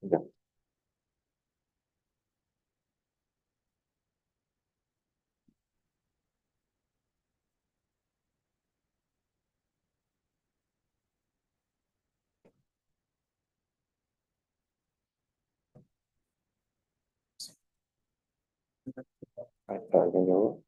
Ya. Ahí está, ya llegó.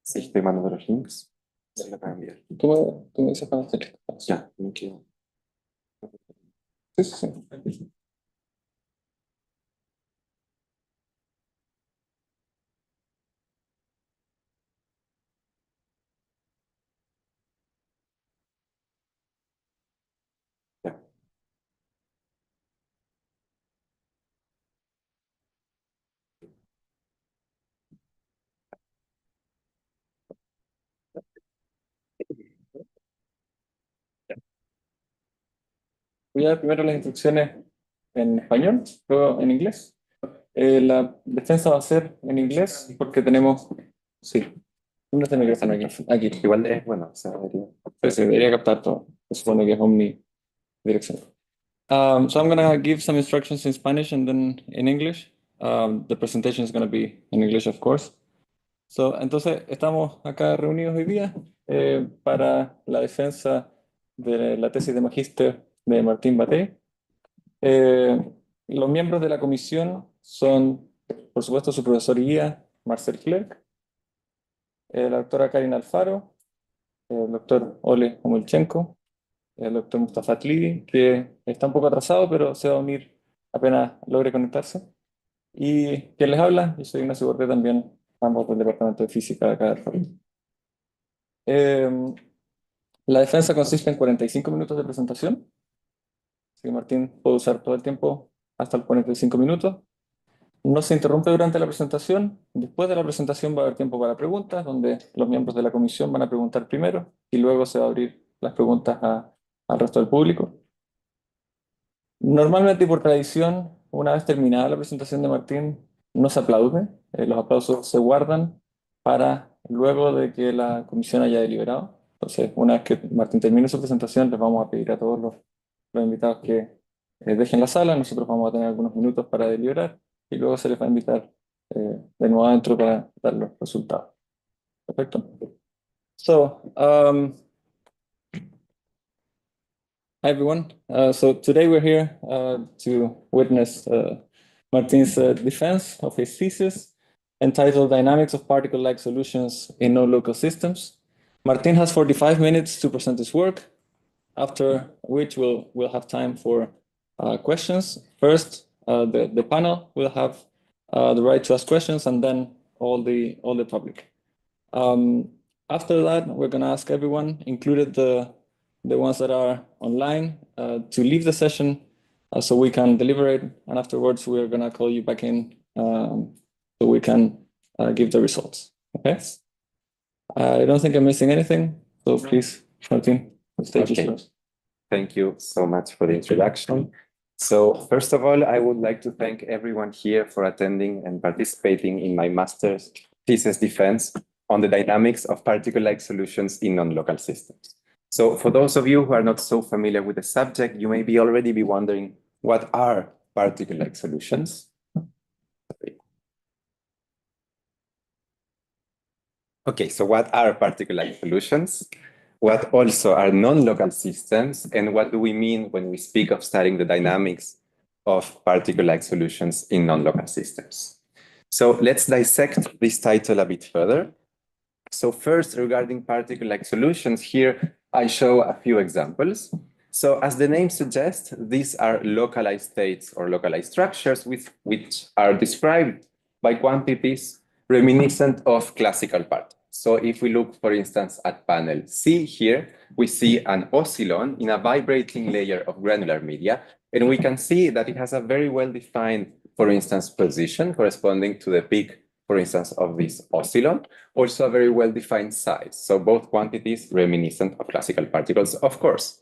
Sí, estoy mandando los links. Se los voy a enviar. Tú me dices cuando esté listo. Ya, me quedo. Sí, sí, sí. Ya. Voy a dar primero las instrucciones en español, luego en inglés. La defensa va a ser en inglés porque tenemos, sí, no este micrófono aquí. Igual es bueno, o sea, debería. Pero se debería captar todo. Se supone que es omnidireccional. So I'm gonna give some instructions in Spanish and then in English. The presentation is gonna be in English, of course. So, entonces, estamos acá reunidos hoy día para la defensa de la tesis de magíster de Martín Batey. Los miembros de la comisión son, por supuesto, su profesor y guía, Marcel Clerc, la doctora Karin Alfaro, el doctor Ole Omulchenko, el doctor Mustafa Tlidi, que está un poco atrasado, pero se va a unir apenas logre conectarse. Y quien les habla, yo soy Ignacio Borré también, ambos del Departamento de Física de acá de Harvard. La defensa consiste en 45 minutos de presentación. Así que Martín puede usar todo el tiempo hasta los 45 minutos. No se interrumpe durante la presentación. Después de la presentación va a haber tiempo para preguntas, donde los miembros de la comisión van a preguntar primero y luego se va a abrir las preguntas al resto del público. Normalmente y por tradición, una vez terminada la presentación de Martín, no se aplaude. Los aplausos se guardan para luego de que la comisión haya deliberado. Entonces, una vez que Martín termine su presentación, les vamos a pedir a todos los invitados que dejen la sala. Nosotros vamos a tener algunos minutos para deliberar y luego se les va a invitar de nuevo adentro para dar los resultados. Perfecto. So, hi everyone. So today we're here to witness Martin's defense of his thesis entitled Dynamics of Particle-like Solutions in Non-Local Systems. Martin has 45 minutes to present his work, after which we'll have time for questions. First, the panel will have the right to ask questions, and then all the public. After that, we're going to ask everyone, included the ones that are online, to leave the session so we can deliberate. And afterwards, we're going to call you back in so we can give the results. Okay? I don't think I'm missing anything. So please, Martin, the stage is yours. Thank you so much for the introduction. So first of all, I would like to thank everyone here for attending and participating in my master's thesis defense on the dynamics of particle-like solutions in non-local systems. So for those of you who are not so familiar with the subject, you may already be wondering, what are particle-like solutions? Okay, so what are particle-like solutions? What also are non-local systems? And what do we mean when we speak of studying the dynamics of particle-like solutions in non-local systems. So let's dissect this title a bit further. So first, regarding particle-like solutions, here I show a few examples. So as the name suggests, these are localized states or localized structures which are described by quantities reminiscent of classical particles. So if we look, for instance, at panel C here, we see an oscillon in a vibrating layer of granular media, and we can see that it has a very well-defined, for instance, position corresponding to the peak, for instance, of this oscillon, also a very well-defined size. So both quantities reminiscent of classical particles, of course.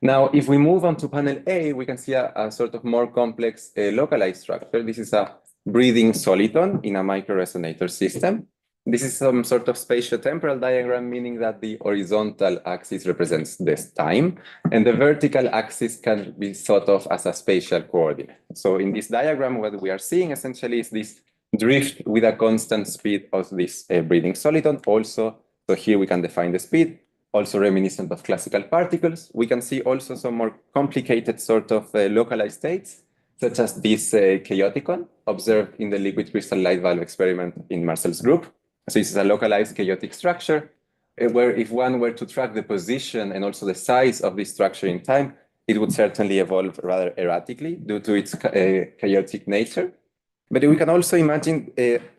Now, if we move on to panel A, we can see a sort of more complex localized structure. This is a breathing soliton in a microresonator system. This is some sort of spatiotemporal diagram, meaning that the horizontal axis represents this time, and the vertical axis can be thought of as a spatial coordinate. So in this diagram, what we are seeing essentially is this drift with a constant speed of this breathing soliton. Also, so here we can define the speed, also reminiscent of classical particles. We can see also some more complicated sort of localized states, such as this chaoticon observed in the liquid crystal light valve experiment in Marcel's group. So this is a localized chaotic structure where if one were to track the position and also the size of this structure in time, it would certainly evolve rather erratically due to its chaotic nature. But we can also imagine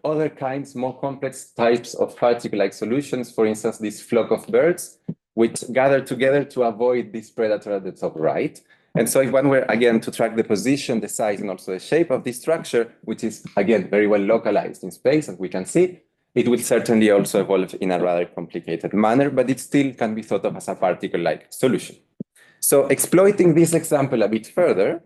other kinds, more complex types of particle-like solutions, for instance, this flock of birds, which gather together to avoid this predator at the top right. And so if one were, again, to track the position, the size, and also the shape of this structure, which is, again, very well localized in space, as we can see, it will certainly also evolve in a rather complicated manner, but it still can be thought of as a particle-like solution. So exploiting this example a bit further,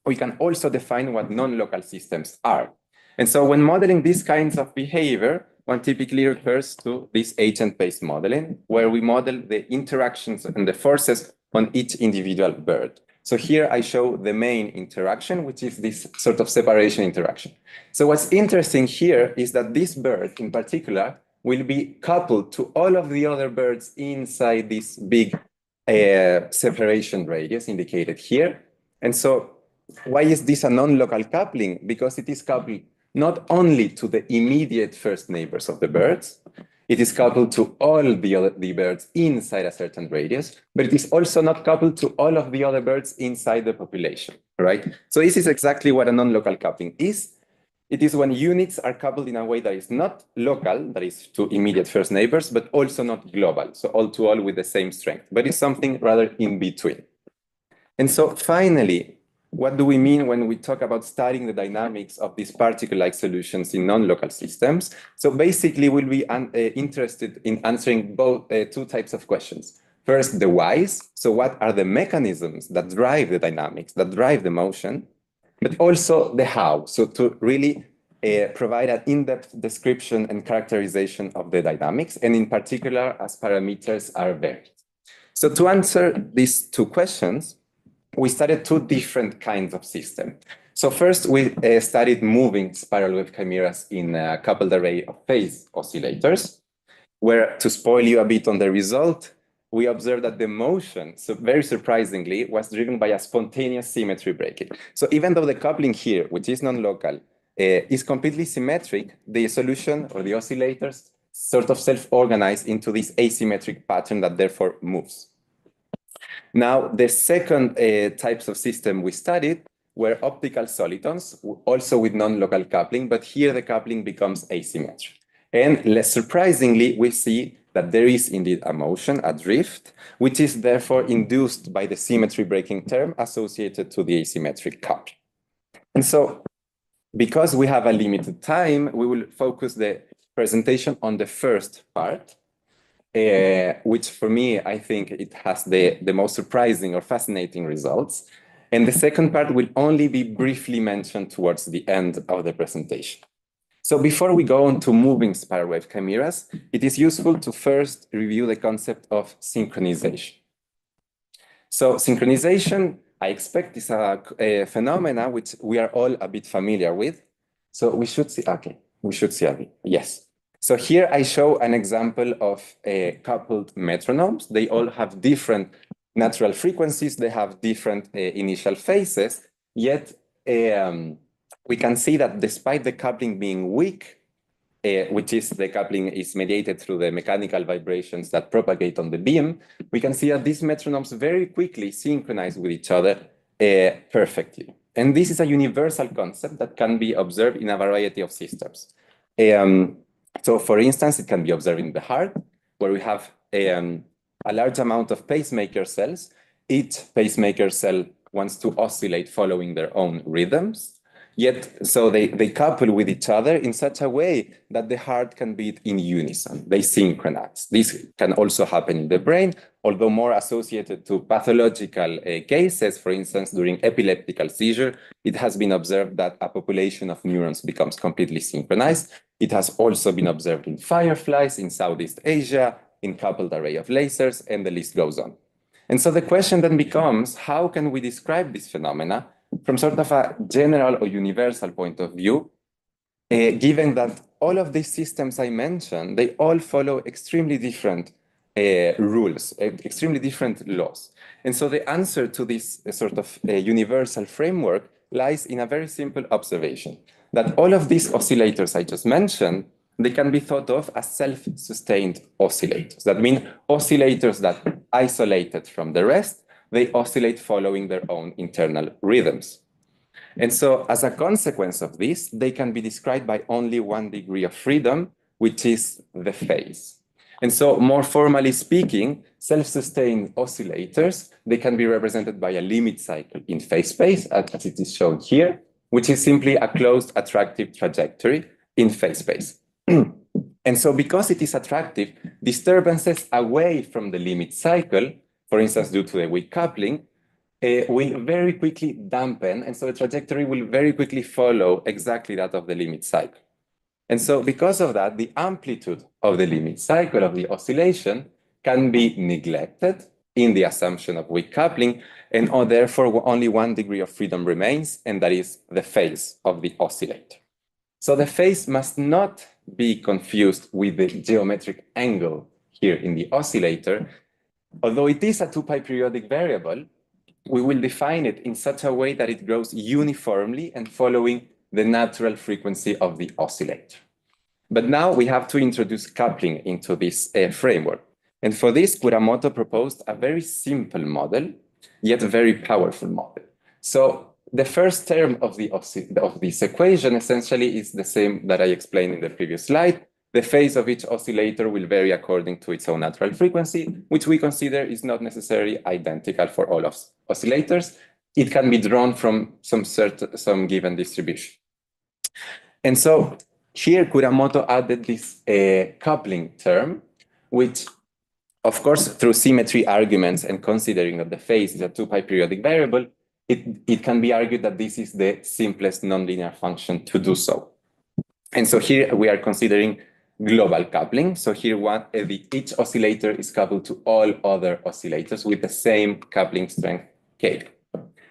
we can also define what non-local systems are. And so when modeling these kinds of behavior, one typically refers to this agent-based modeling, where we model the interactions and the forces on each individual bird. So here I show the main interaction, which is this sort of separation interaction. So what's interesting here is that this bird in particular will be coupled to all of the other birds inside this big separation radius indicated here. And so why is this a non-local coupling? Because it is coupled not only to the immediate first neighbors of the birds, it is coupled to all the birds inside a certain radius, but it is also not coupled to all of the other birds inside the population, right? So this is exactly what a non-local coupling is. It is when units are coupled in a way that is not local, that is to immediate first neighbors, but also not global, so all to all with the same strength, but it's something rather in between. And so finally, what do we mean when we talk about studying the dynamics of these particle-like solutions in non-local systems? So basically, we'll be interested in answering both two types of questions. First, the whys. So what are the mechanisms that drive the dynamics, that drive the motion? But also the how. So to really provide an in-depth description and characterization of the dynamics, and in particular, as parameters are varied. So to answer these two questions, we studied two different kinds of systems. So first, we studied moving spiral wave chimeras in a coupled array of phase oscillators, where, to spoil you a bit on the result, we observed that the motion, so very surprisingly, was driven by a spontaneous symmetry breaking. So even though the coupling here, which is non-local, is completely symmetric, the solution or the oscillators sort of self-organize into this asymmetric pattern that therefore moves. Now, the second types of system we studied were optical solitons, also with non-local coupling, but here the coupling becomes asymmetric. And less surprisingly, we see that there is indeed a motion, a drift, which is therefore induced by the symmetry breaking term associated to the asymmetric coupling. And so, because we have a limited time, we will focus the presentation on the first part, which for me, I think it has the most surprising or fascinating results. And the second part will only be briefly mentioned towards the end of the presentation. So before we go on to moving spiral wave chimeras, it is useful to first review the concept of synchronization. So synchronization, I expect, is a phenomena which we are all a bit familiar with. So we should see, okay, we should see a bit, yes. So here I show an example of coupled metronomes. They all have different natural frequencies. They have different initial phases, yet we can see that despite the coupling being weak, which is the coupling is mediated through the mechanical vibrations that propagate on the beam, we can see that these metronomes very quickly synchronize with each other perfectly. And this is a universal concept that can be observed in a variety of systems. So for instance, it can be observed in the heart, where we have a large amount of pacemaker cells. Each pacemaker cell wants to oscillate following their own rhythms. Yet, so they couple with each other in such a way that the heart can beat in unison. They synchronize. This can also happen in the brain, although more associated to pathological cases. For instance, during epileptical seizure, it has been observed that a population of neurons becomes completely synchronized. It has also been observed in fireflies, in Southeast Asia, in coupled array of lasers, and the list goes on. And so the question then becomes, how can we describe this phenomena from sort of a general or universal point of view, given that all of these systems I mentioned, they all follow extremely different rules, extremely different laws. And so the answer to this sort of universal framework lies in a very simple observation, that all of these oscillators I just mentioned, they can be thought of as self-sustained oscillators. That means oscillators that isolated from the rest, they oscillate following their own internal rhythms. And so as a consequence of this, they can be described by only one degree of freedom, which is the phase. And so more formally speaking, self-sustained oscillators, they can be represented by a limit cycle in phase space, as it is shown here, which is simply a closed attractive trajectory in phase space. And so because it is attractive, disturbances away from the limit cycle, for instance, due to the weak coupling, will very quickly dampen, and so the trajectory will very quickly follow exactly that of the limit cycle. And so because of that, the amplitude of the limit cycle of the oscillation can be neglected in the assumption of weak coupling, and therefore only one degree of freedom remains, and that is the phase of the oscillator. So the phase must not be confused with the geometric angle here in the oscillator. Although it is a 2π periodic variable, we will define it in such a way that it grows uniformly and following the natural frequency of the oscillator. But now we have to introduce coupling into this framework. And for this, Kuramoto proposed a very simple model, yet a very powerful model. So the first term of this equation essentially is the same that I explained in the previous slide. The phase of each oscillator will vary according to its own natural frequency, which we consider is not necessarily identical for all of oscillators. It can be drawn from some given distribution. And so here Kuramoto added this coupling term, which, of course, through symmetry arguments and considering that the phase is a 2π periodic variable, it can be argued that this is the simplest nonlinear function to do so. And so here we are considering global coupling. So here each oscillator is coupled to all other oscillators with the same coupling strength K.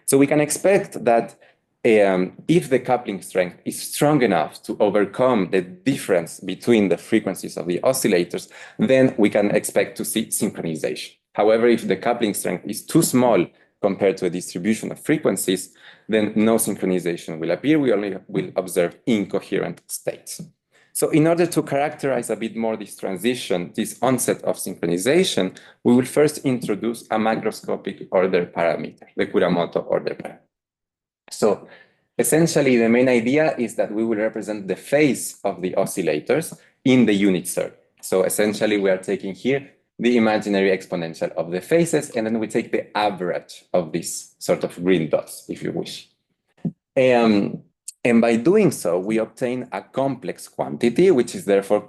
So we can expect that if the coupling strength is strong enough to overcome the difference between the frequencies of the oscillators, then we can expect to see synchronization. However, if the coupling strength is too small compared to a distribution of frequencies, then no synchronization will appear. We only will observe incoherent states. So in order to characterize a bit more this transition, this onset of synchronization, we will first introduce a macroscopic order parameter, the Kuramoto order parameter. So essentially, the main idea is that we will represent the phase of the oscillators in the unit circle. So essentially, we are taking here the imaginary exponential of the phases, and then we take the average of these sort of green dots, if you wish. And by doing so, we obtain a complex quantity, which is therefore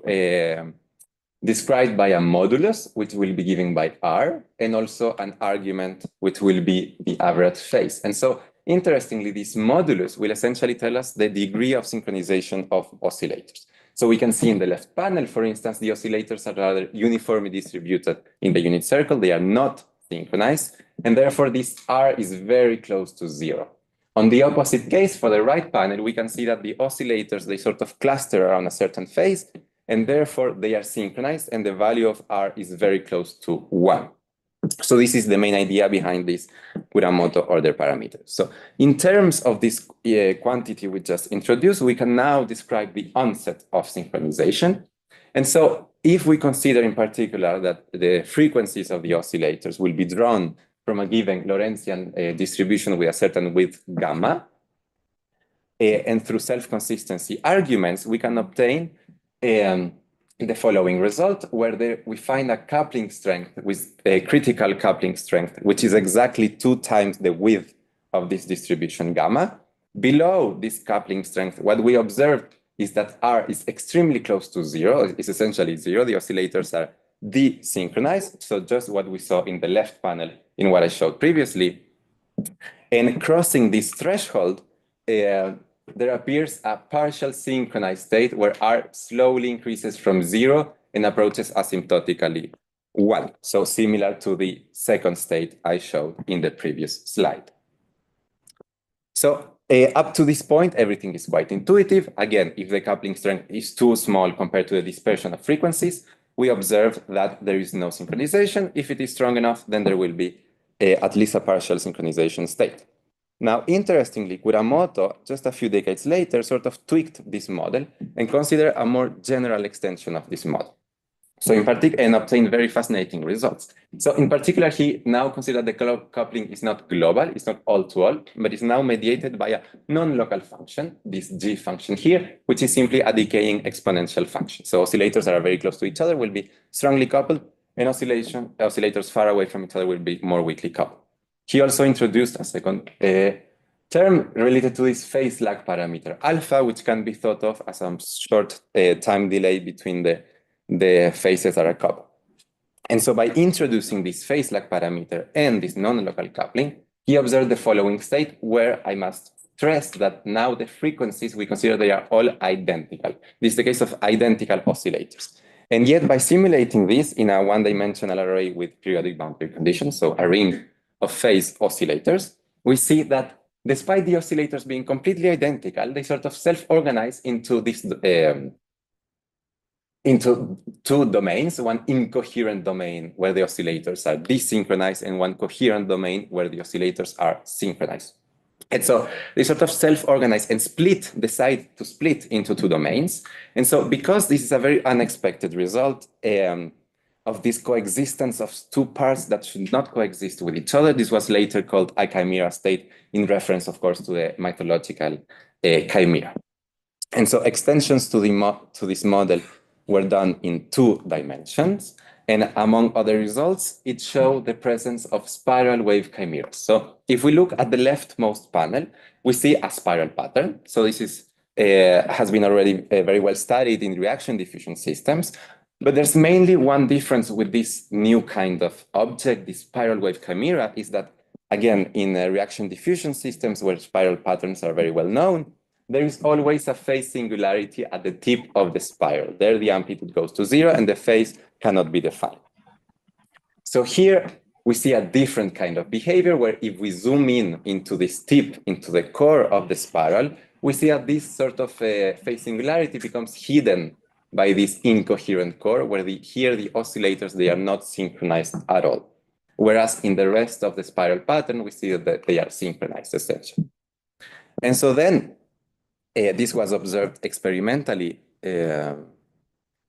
described by a modulus, which will be given by R, and also an argument, which will be the average phase. And so, interestingly, this modulus will essentially tell us the degree of synchronization of oscillators. So we can see in the left panel, for instance, the oscillators are rather uniformly distributed in the unit circle. They are not synchronized, and therefore this R is very close to 0. On the opposite case, for the right panel, we can see that the oscillators, they sort of cluster around a certain phase, and therefore they are synchronized, and the value of R is very close to 1. So this is the main idea behind this Kuramoto order parameter. So in terms of this quantity we just introduced, we can now describe the onset of synchronization. And so if we consider in particular that the frequencies of the oscillators will be drawn from a given Lorentzian distribution with a certain width gamma, and through self-consistency arguments, we can obtain the following result, where we find a coupling strength with a critical coupling strength, which is exactly 2 times the width of this distribution gamma. Below this coupling strength, what we observed is that R is extremely close to 0, it's essentially 0. The oscillators are desynchronized, so just what we saw in the left panel in what I showed previously. And crossing this threshold, there appears a partial synchronized state where R slowly increases from 0 and approaches asymptotically 1. So similar to the second state I showed in the previous slide. So up to this point, everything is quite intuitive. Again, if the coupling strength is too small compared to the dispersion of frequencies, we observe that there is no synchronization. If it is strong enough, then there will be at least a partial synchronization state. Now, interestingly, Kuramoto, just a few decades later, sort of tweaked this model and considered a more general extension of this model. So in particular, and obtained very fascinating results. So in particular, he now considered the coupling is not global, it's not all-to-all, but is now mediated by a non-local function, this G function here, which is simply a decaying exponential function. So oscillators that are very close to each other will be strongly coupled, and oscillators far away from each other will be more weakly coupled. He also introduced a second term related to this phase lag parameter, alpha, which can be thought of as a short time delay between the phases that are coupled. And so by introducing this phase lag parameter and this non-local coupling, he observed the following state, where I must stress that now the frequencies, we consider they are all identical. This is the case of identical oscillators. And yet by simulating this in a one-dimensional array with periodic boundary conditions, so a ring of phase oscillators, we see that despite the oscillators being completely identical, they sort of self-organize into this into 2 domains, one incoherent domain where the oscillators are desynchronized and one coherent domain where the oscillators are synchronized. And so they sort of self-organize and decide to split into 2 domains. And so because this is a very unexpected result of this coexistence of 2 parts that should not coexist with each other, this was later called a chimera state, in reference, of course, to the mythological chimera. And so extensions to this model were done in 2 dimensions. And among other results, it showed the presence of spiral wave chimeras. So if we look at the leftmost panel, we see a spiral pattern. So this has been already very well studied in reaction diffusion systems. But there's mainly one difference with this new kind of object, this spiral wave chimera, is that, again, in reaction diffusion systems where spiral patterns are very well known, there is always a phase singularity at the tip of the spiral. There the amplitude goes to 0 and the phase cannot be defined. So here we see a different kind of behavior where if we zoom in into this tip, into the core of the spiral, we see that this sort of phase singularity becomes hidden by this incoherent core, where here the oscillators, they are not synchronized at all. Whereas in the rest of the spiral pattern, we see that they are synchronized essentially. And so then this was observed experimentally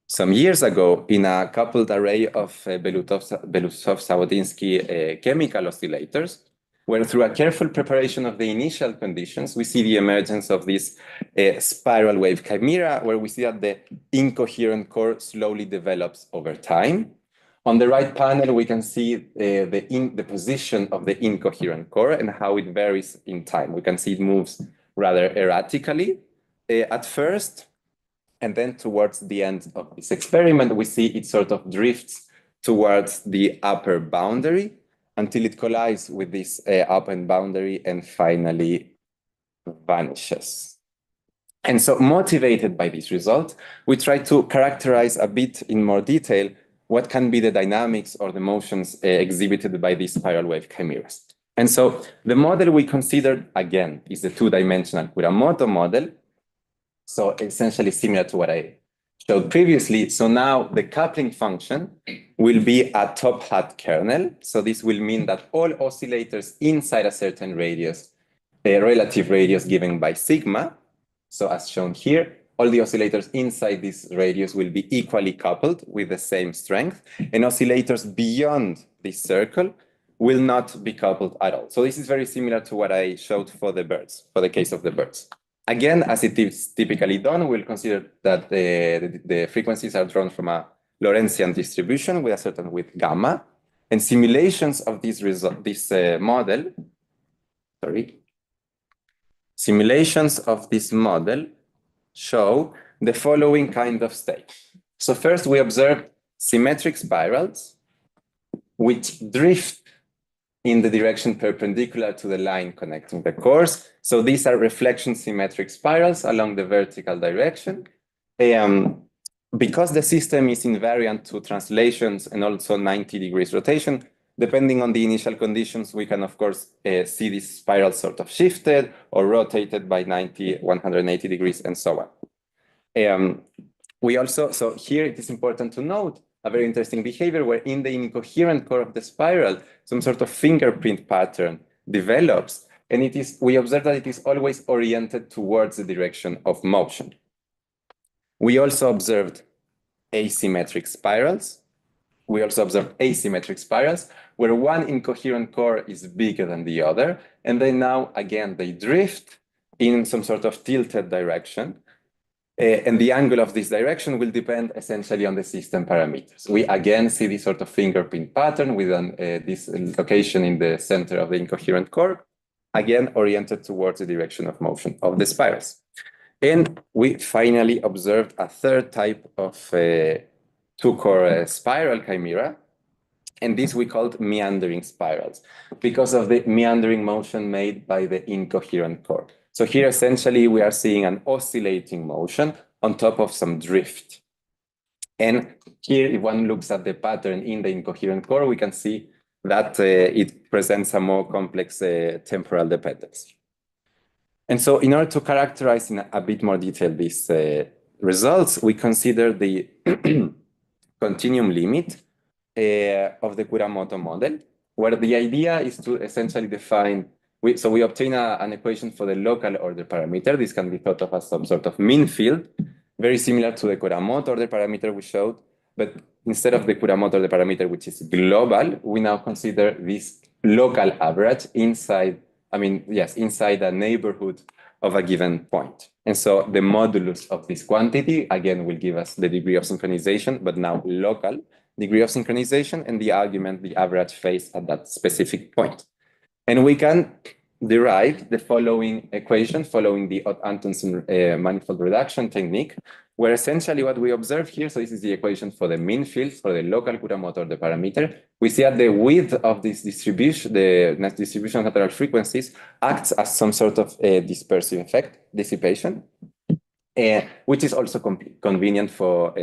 some years ago in a coupled array of Belousov-Sabotinsky chemical oscillators, where through a careful preparation of the initial conditions, we see the emergence of this spiral wave chimera, where we see that the incoherent core slowly develops over time. On the right panel, we can see the position of the incoherent core and how it varies in time. We can see it moves rather erratically at first, and then towards the end of this experiment, we see it sort of drifts towards the upper boundary until it collides with this upper boundary and finally vanishes. And so motivated by this result, we try to characterize a bit in more detail what can be the dynamics or the motions exhibited by these spiral wave chimeras. And so the model we considered, again, is the 2-dimensional Kuramoto model. So essentially similar to what I showed previously. So now the coupling function will be a top hat kernel. So this will mean that all oscillators inside a certain radius, a relative radius given by sigma. So as shown here, all the oscillators inside this radius will be equally coupled with the same strength, and oscillators beyond this circle will not be coupled at all. So this is very similar to what I showed for the birds, for the case of the birds. Again, as it is typically done, we'll consider that the frequencies are drawn from a Lorentzian distribution with a certain width gamma, and simulations of this model, simulations of this model show the following kind of state. So first we observe symmetric spirals which drift in the direction perpendicular to the line connecting the cores. So these are reflection symmetric spirals along the vertical direction. Because the system is invariant to translations and also 90 degrees rotation, depending on the initial conditions, we can, of course, see this spiral sort of shifted or rotated by 90, 180 degrees, and so on. So here it is important to note a very interesting behavior where in the incoherent core of the spiral, some sort of fingerprint pattern develops, and we observe that it is always oriented towards the direction of motion. We also observed asymmetric spirals. We also observed asymmetric spirals where one incoherent core is bigger than the other, and then now, again, they drift in some sort of tilted direction. And the angle of this direction will depend essentially on the system parameters. We again see this sort of fingerprint pattern with this location in the center of the incoherent core, again oriented towards the direction of motion of the spirals. And we finally observed a third type of two-core spiral chimera, and this we called meandering spirals because of the meandering motion made by the incoherent core. So here, essentially, we are seeing an oscillating motion on top of some drift. And here, if one looks at the pattern in the incoherent core, we can see that it presents a more complex temporal dependence. And so in order to characterize in a bit more detail these results, we consider the continuum limit of the Kuramoto model, where the idea is to essentially define. So we obtain an equation for the local order parameter. This can be thought of as some sort of mean field, very similar to the Kuramoto order parameter we showed. But instead of the Kuramoto order parameter, which is global, we now consider this local average inside a neighborhood of a given point. And so the modulus of this quantity, again, will give us the degree of synchronization, but now local degree of synchronization, and the argument, the average phase at that specific point. And we can derive the following equation following the Ott-Antonsen manifold reduction technique, where essentially what we observe here, so this is the equation for the mean field for the local Kuramoto order parameter. We see that the width of this distribution, the distribution of lateral frequencies, acts as some sort of dispersive effect, dissipation, which is also convenient for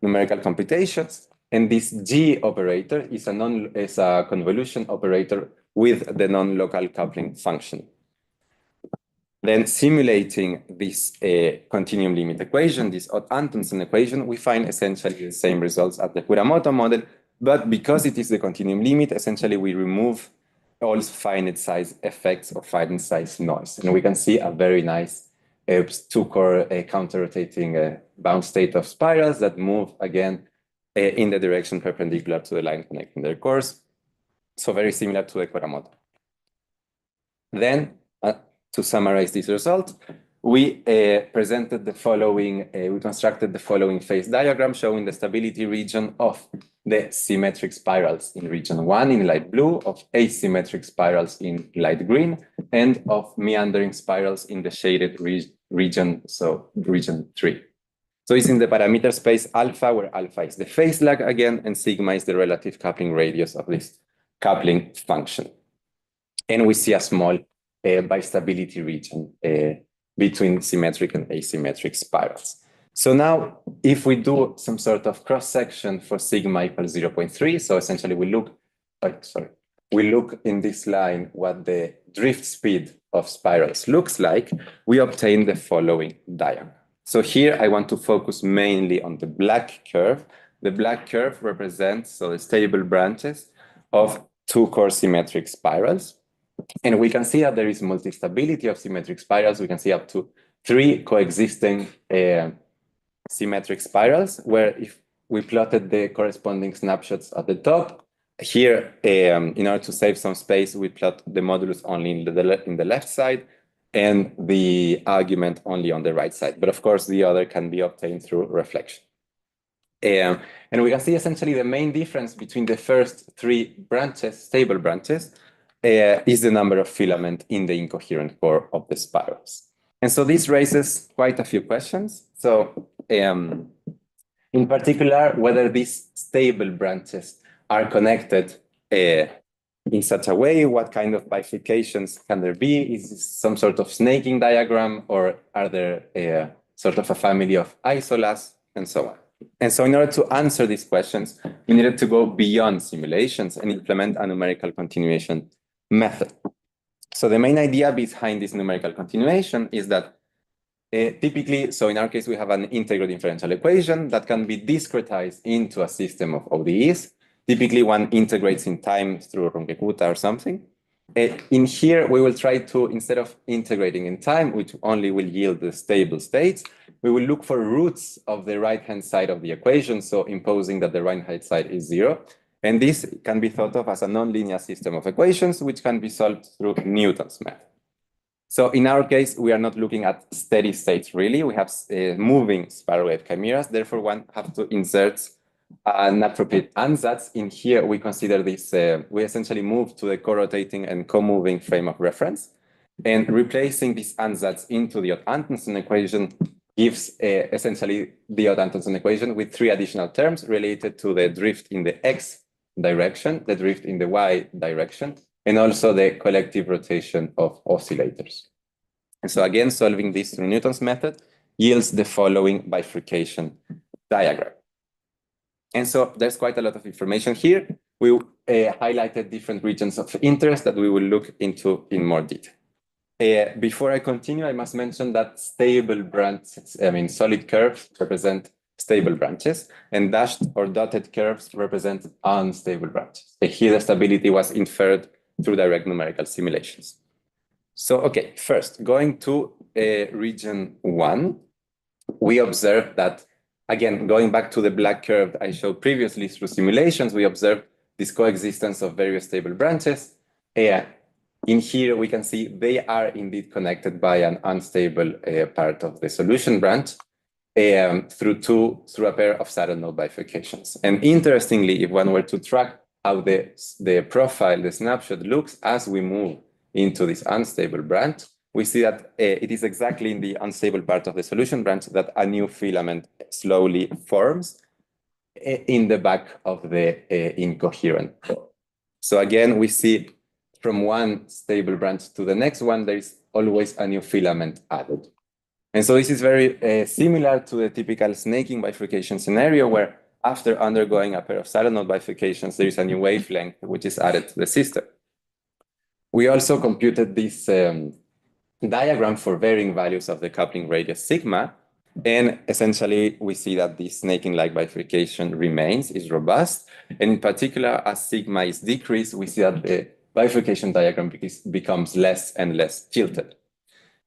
numerical computations. And this G operator is a convolution operator with the non-local coupling function. Then simulating this continuum limit equation, this Ott-Antonsen equation, we find essentially the same results as the Kuramoto model, but because it is the continuum limit, essentially we remove all finite size effects or finite size noise. And we can see a very nice two-core counter-rotating bound state of spirals that move again in the direction perpendicular to the line connecting their cores. So very similar to the Kuramoto. Then, to summarize this result, we presented the following, we constructed the following phase diagram showing the stability region of the symmetric spirals in region 1 in light blue, of asymmetric spirals in light green, and of meandering spirals in the shaded region, so region 3. So it's in the parameter space alpha, where alpha is the phase lag again, and sigma is the relative coupling radius of this coupling function. And we see a small bistability region between symmetric and asymmetric spirals. So now, if we do some sort of cross-section for sigma equals 0.3, so essentially we look in this line what the drift speed of spirals looks like, we obtain the following diagram. So here I want to focus mainly on the black curve. The black curve represents the stable branches of two core symmetric spirals. And we can see that there is multi-stability of symmetric spirals. We can see up to 3 coexisting symmetric spirals, where if we plotted the corresponding snapshots at the top, here, in order to save some space, we plot the modulus only in the left side and the argument only on the right side. But of course, the other can be obtained through reflection. And we can see essentially the main difference between the first 3 branches, stable branches, is the number of filament in the incoherent core of the spirals. And so this raises quite a few questions. So in particular, whether these stable branches are connected in such a way, what kind of bifurcations can there be? Is this some sort of snaking diagram, or are there sort of a family of isolas, and so on? And so in order to answer these questions, we needed to go beyond simulations and implement a numerical continuation method. So the main idea behind this numerical continuation is that typically, so in our case, we have an integral differential equation that can be discretized into a system of ODEs. Typically, one integrates in time through Runge-Kutta or something. In here, we will try to, instead of integrating in time, which only will yield the stable states, we will look for roots of the right-hand side of the equation, so imposing that the right-hand side is 0. And this can be thought of as a nonlinear system of equations, which can be solved through Newton's method. So in our case, we are not looking at steady states, really. We have moving spiral wave chimeras. Therefore, one has to insert an appropriate ansatz. In here, we consider this, we essentially move to the co-rotating and co-moving frame of reference. And replacing this ansatz into the Ott-Antonsen equation gives essentially the Ott-Antonsen equation with 3 additional terms related to the drift in the x direction, the drift in the y direction, and also the collective rotation of oscillators. And so again, solving this through Newton's method yields the following bifurcation diagram. And so there's quite a lot of information here. We highlighted different regions of interest that we will look into in more detail. Before I continue, I must mention that stable branches, solid curves represent stable branches, and dashed or dotted curves represent unstable branches. Here the stability was inferred through direct numerical simulations. So, okay, first, going to region 1, we observed that, again, going back to the black curve I showed previously through simulations, we observed this coexistence of various stable branches. In here, we can see they are indeed connected by an unstable part of the solution branch through a pair of saddle node bifurcations. And interestingly, if one were to track how the profile, the snapshot looks as we move into this unstable branch, we see that it is exactly in the unstable part of the solution branch that a new filament slowly forms in the back of the incoherent core. So again, we see from one stable branch to the next one, there is always a new filament added. And so this is very similar to the typical snaking bifurcation scenario, where after undergoing a pair of saddle node bifurcations, there is a new wavelength which is added to the system. We also computed this diagram for varying values of the coupling radius sigma, and essentially we see that this snaking-like bifurcation remains, is robust, and in particular, as sigma is decreased, we see that the bifurcation diagram becomes less and less tilted.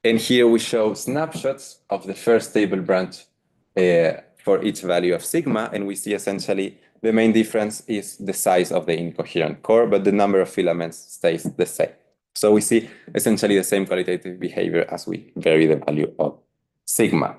And here we show snapshots of the first stable branch for each value of sigma, and we see essentially the main difference is the size of the incoherent core, but the number of filaments stays the same. So we see essentially the same qualitative behavior as we vary the value of sigma.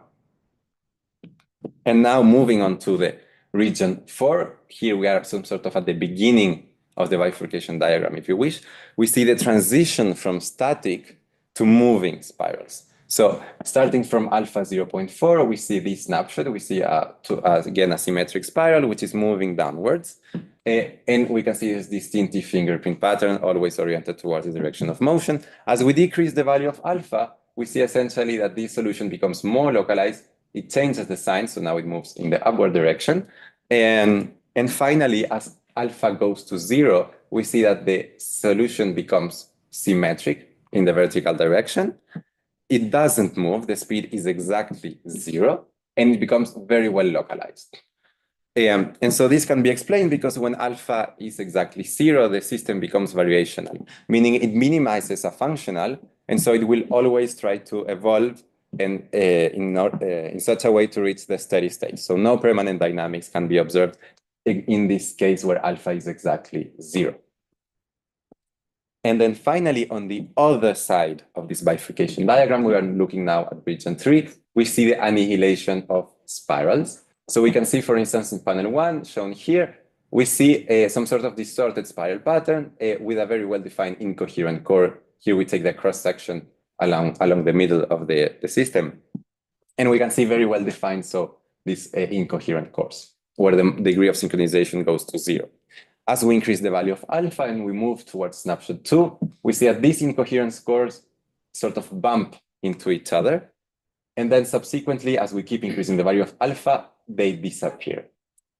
And now moving on to the region 4, here we are some sort of at the beginning of the bifurcation diagram, if you wish. We see the transition from static to moving spirals. So starting from alpha 0.4, we see this snapshot. We see, again, a symmetric spiral, which is moving downwards. And we can see this distinctive fingerprint pattern, always oriented towards the direction of motion. As we decrease the value of alpha, we see essentially that this solution becomes more localized. It changes the sign, so now it moves in the upward direction. And finally, as alpha goes to 0, we see that the solution becomes symmetric in the vertical direction. it doesn't move, the speed is exactly 0, and it becomes very well localized. And so this can be explained because when alpha is exactly 0, the system becomes variational, meaning it minimizes a functional, and so it will always try to evolve and in such a way to reach the steady state. So no permanent dynamics can be observed in this case where alpha is exactly 0. And then finally, on the other side of this bifurcation diagram, we are looking now at region 3, we see the annihilation of spirals. So we can see, for instance, in panel 1, shown here, we see some sort of distorted spiral pattern with a very well-defined incoherent core. Here we take the cross-section along the middle of the system. And we can see very well-defined, so these incoherent cores, where the degree of synchronization goes to 0. As we increase the value of alpha and we move towards snapshot 2, we see that these incoherent scores sort of bump into each other. And then subsequently, as we keep increasing the value of alpha, they disappear.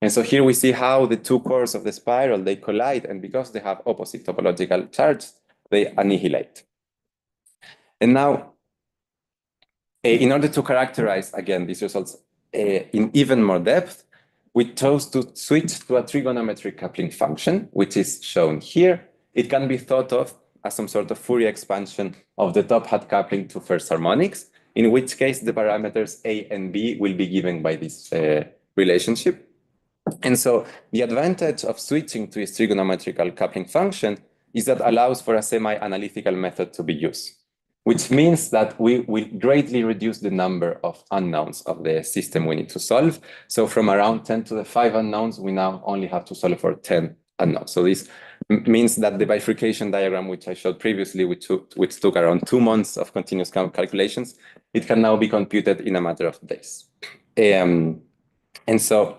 And so here we see how the two cores of the spiral, they collide, and because they have opposite topological charges, they annihilate. And now, in order to characterize, again, these results in even more depth, we chose to switch to a trigonometric coupling function, which is shown here. It can be thought of as some sort of Fourier expansion of the top hat coupling to first harmonics, in which case the parameters A and B will be given by this relationship. And so the advantage of switching to a trigonometrical coupling function is that allows for a semi-analytical method to be used, which means that we will greatly reduce the number of unknowns of the system we need to solve. So from around 10 to the 5 unknowns, we now only have to solve for 10 unknowns. So this means that the bifurcation diagram, which I showed previously, which took around 2 months of continuous calculations, it can now be computed in a matter of days. And so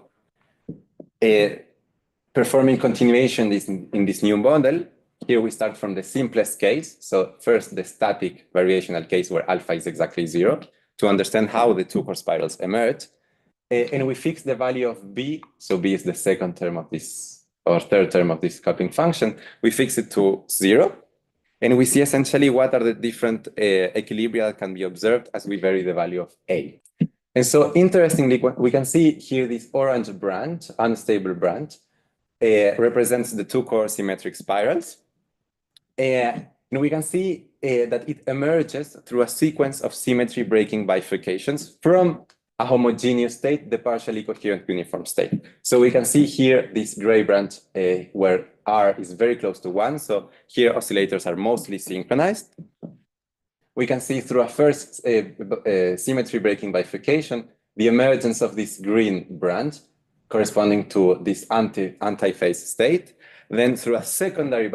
performing continuation in this new model, here we start from the simplest case. So first, the static variational case where alpha is exactly 0 to understand how the two core spirals emerge. And we fix the value of B. So B is the second term of this, or third term of this coupling function. We fix it to 0. And we see essentially what are the different equilibria that can be observed as we vary the value of A. And so interestingly, we can see here this orange branch, unstable branch, represents the two core symmetric spirals. And we can see that it emerges through a sequence of symmetry breaking bifurcations from a homogeneous state, the partially coherent uniform state. So we can see here this gray branch where R is very close to 1. So here oscillators are mostly synchronized. We can see through a first symmetry breaking bifurcation, the emergence of this green branch corresponding to this anti-phase state. Then through a secondary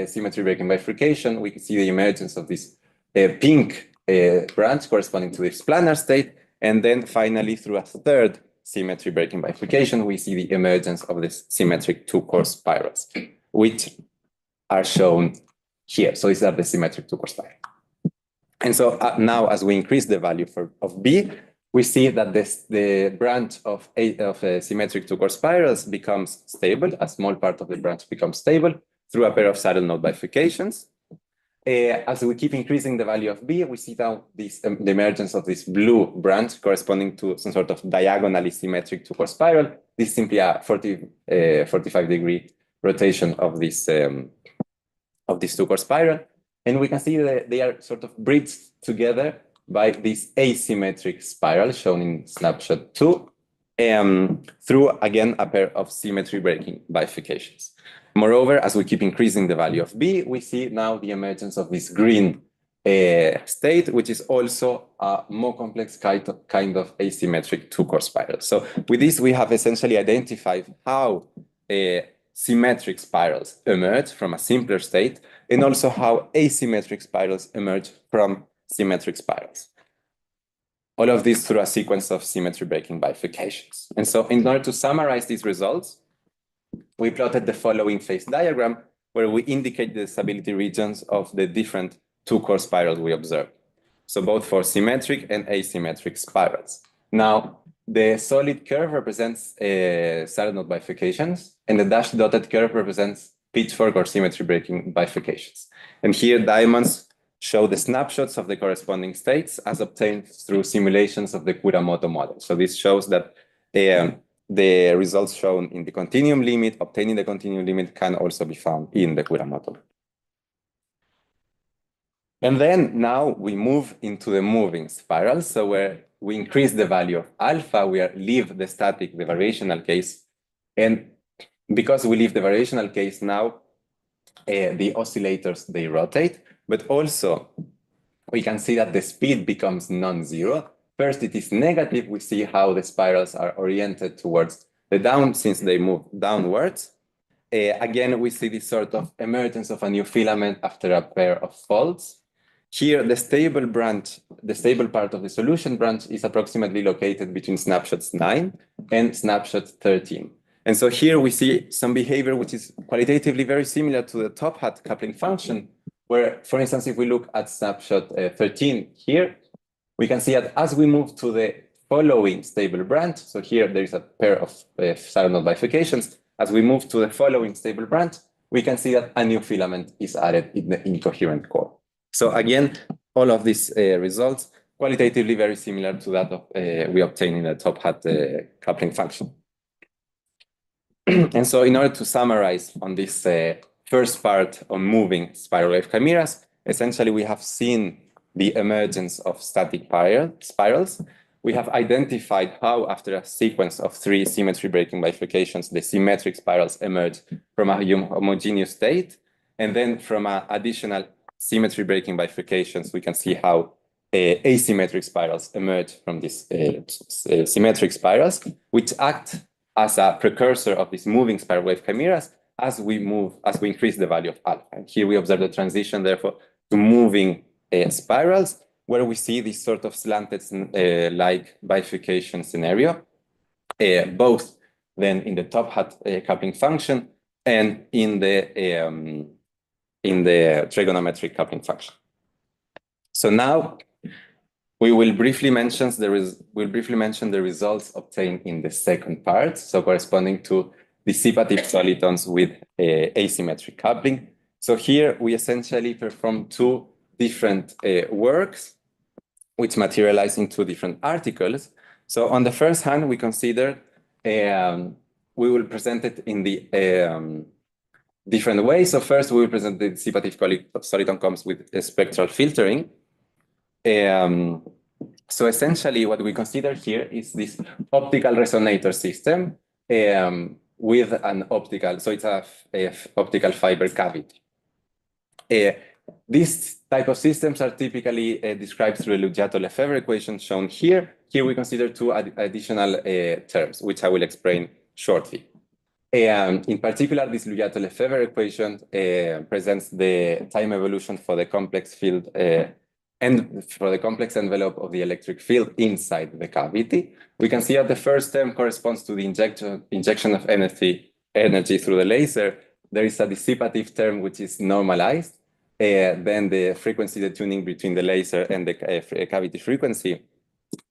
symmetry breaking bifurcation, we can see the emergence of this pink branch corresponding to this planar state. And then finally, through a third symmetry breaking bifurcation, we see the emergence of this symmetric two core spirals, which are shown here. So these are the symmetric two core spirals. And so now, as we increase the value of B, we see that the branch of symmetric two core spirals becomes stable. A small part of the branch becomes stable through a pair of saddle node bifurcations. As we keep increasing the value of B, we see now the emergence of this blue branch corresponding to some sort of diagonally symmetric two core spiral. This is simply a 45-degree rotation of this two core spiral. And we can see that they are sort of bridged together by this asymmetric spiral shown in snapshot 2 through, again, a pair of symmetry breaking bifurcations. Moreover, as we keep increasing the value of B, we see now the emergence of this green state, which is also a more complex kind of asymmetric two core spiral. So with this, we have essentially identified how symmetric spirals emerge from a simpler state, and also how asymmetric spirals emerge from symmetric spirals. All of this through a sequence of symmetry breaking bifurcations. And so in order to summarize these results, we plotted the following phase diagram where we indicate the stability regions of the different two core spirals we observed. So both for symmetric and asymmetric spirals. Now, the solid curve represents saddle node bifurcations, and the dashed dotted curve represents pitchfork or symmetry breaking bifurcations. And here diamonds show the snapshots of the corresponding states as obtained through simulations of the Kuramoto model. So this shows that the results shown in the continuum limit, obtaining the continuum limit, can also be found in the Kuramoto. And then now we move into the moving spiral. So where we increase the value of alpha, we leave the static, the variational case. And because we leave the variational case now, the oscillators, they rotate, but also we can see that the speed becomes non-zero. First, it is negative. We see how the spirals are oriented towards the down since they move downwards. Again, we see this sort of emergence of a new filament after a pair of folds. Here, the stable branch, the stable part of the solution branch is approximately located between snapshots 9 and snapshot 13. And so here we see some behavior which is qualitatively very similar to the top hat coupling function, where, for instance, if we look at snapshot 13 here, we can see that as we move to the following stable branch, so here there is a pair of spiral node bifurcations, as we move to the following stable branch, we can see that a new filament is added in the incoherent core. So again, all of these results qualitatively very similar to that of we obtain in the top hat coupling function. And so in order to summarize on this first part on moving spiral wave chimeras, essentially we have seen the emergence of static spirals. We have identified how, after a sequence of 3 symmetry breaking bifurcations, the symmetric spirals emerge from a homogeneous state. And then from additional symmetry breaking bifurcations, we can see how asymmetric spirals emerge from these symmetric spirals, which act as a precursor of these moving spiral wave chimeras as we increase the value of alpha. And here we observe the transition, therefore, to moving spirals, where we see this sort of slanted like bifurcation scenario, both then in the top hat coupling function and in the trigonometric coupling function. So now we will briefly mention the results obtained in the second part, so corresponding to dissipative solitons with asymmetric coupling. So here we essentially perform 2 different works, which materialize in 2 different articles. So on the first hand, we consider, we will present it in the different ways. So first, we will present the dissipative soliton comes with spectral filtering. So essentially, what we consider here is this optical resonator system with an optical, so it's a optical fiber cavity. These type of systems are typically described through the Luggiato-Lefebvre equation shown here. Here we consider 2 additional terms, which I will explain shortly. In particular, this Luggiato-Lefebvre equation presents the time evolution for the complex field and for the complex envelope of the electric field inside the cavity. We can see that the first term corresponds to the injection of energy through the laser. There is a dissipative term which is normalized. Then the frequency detuning between the laser and the cavity frequency,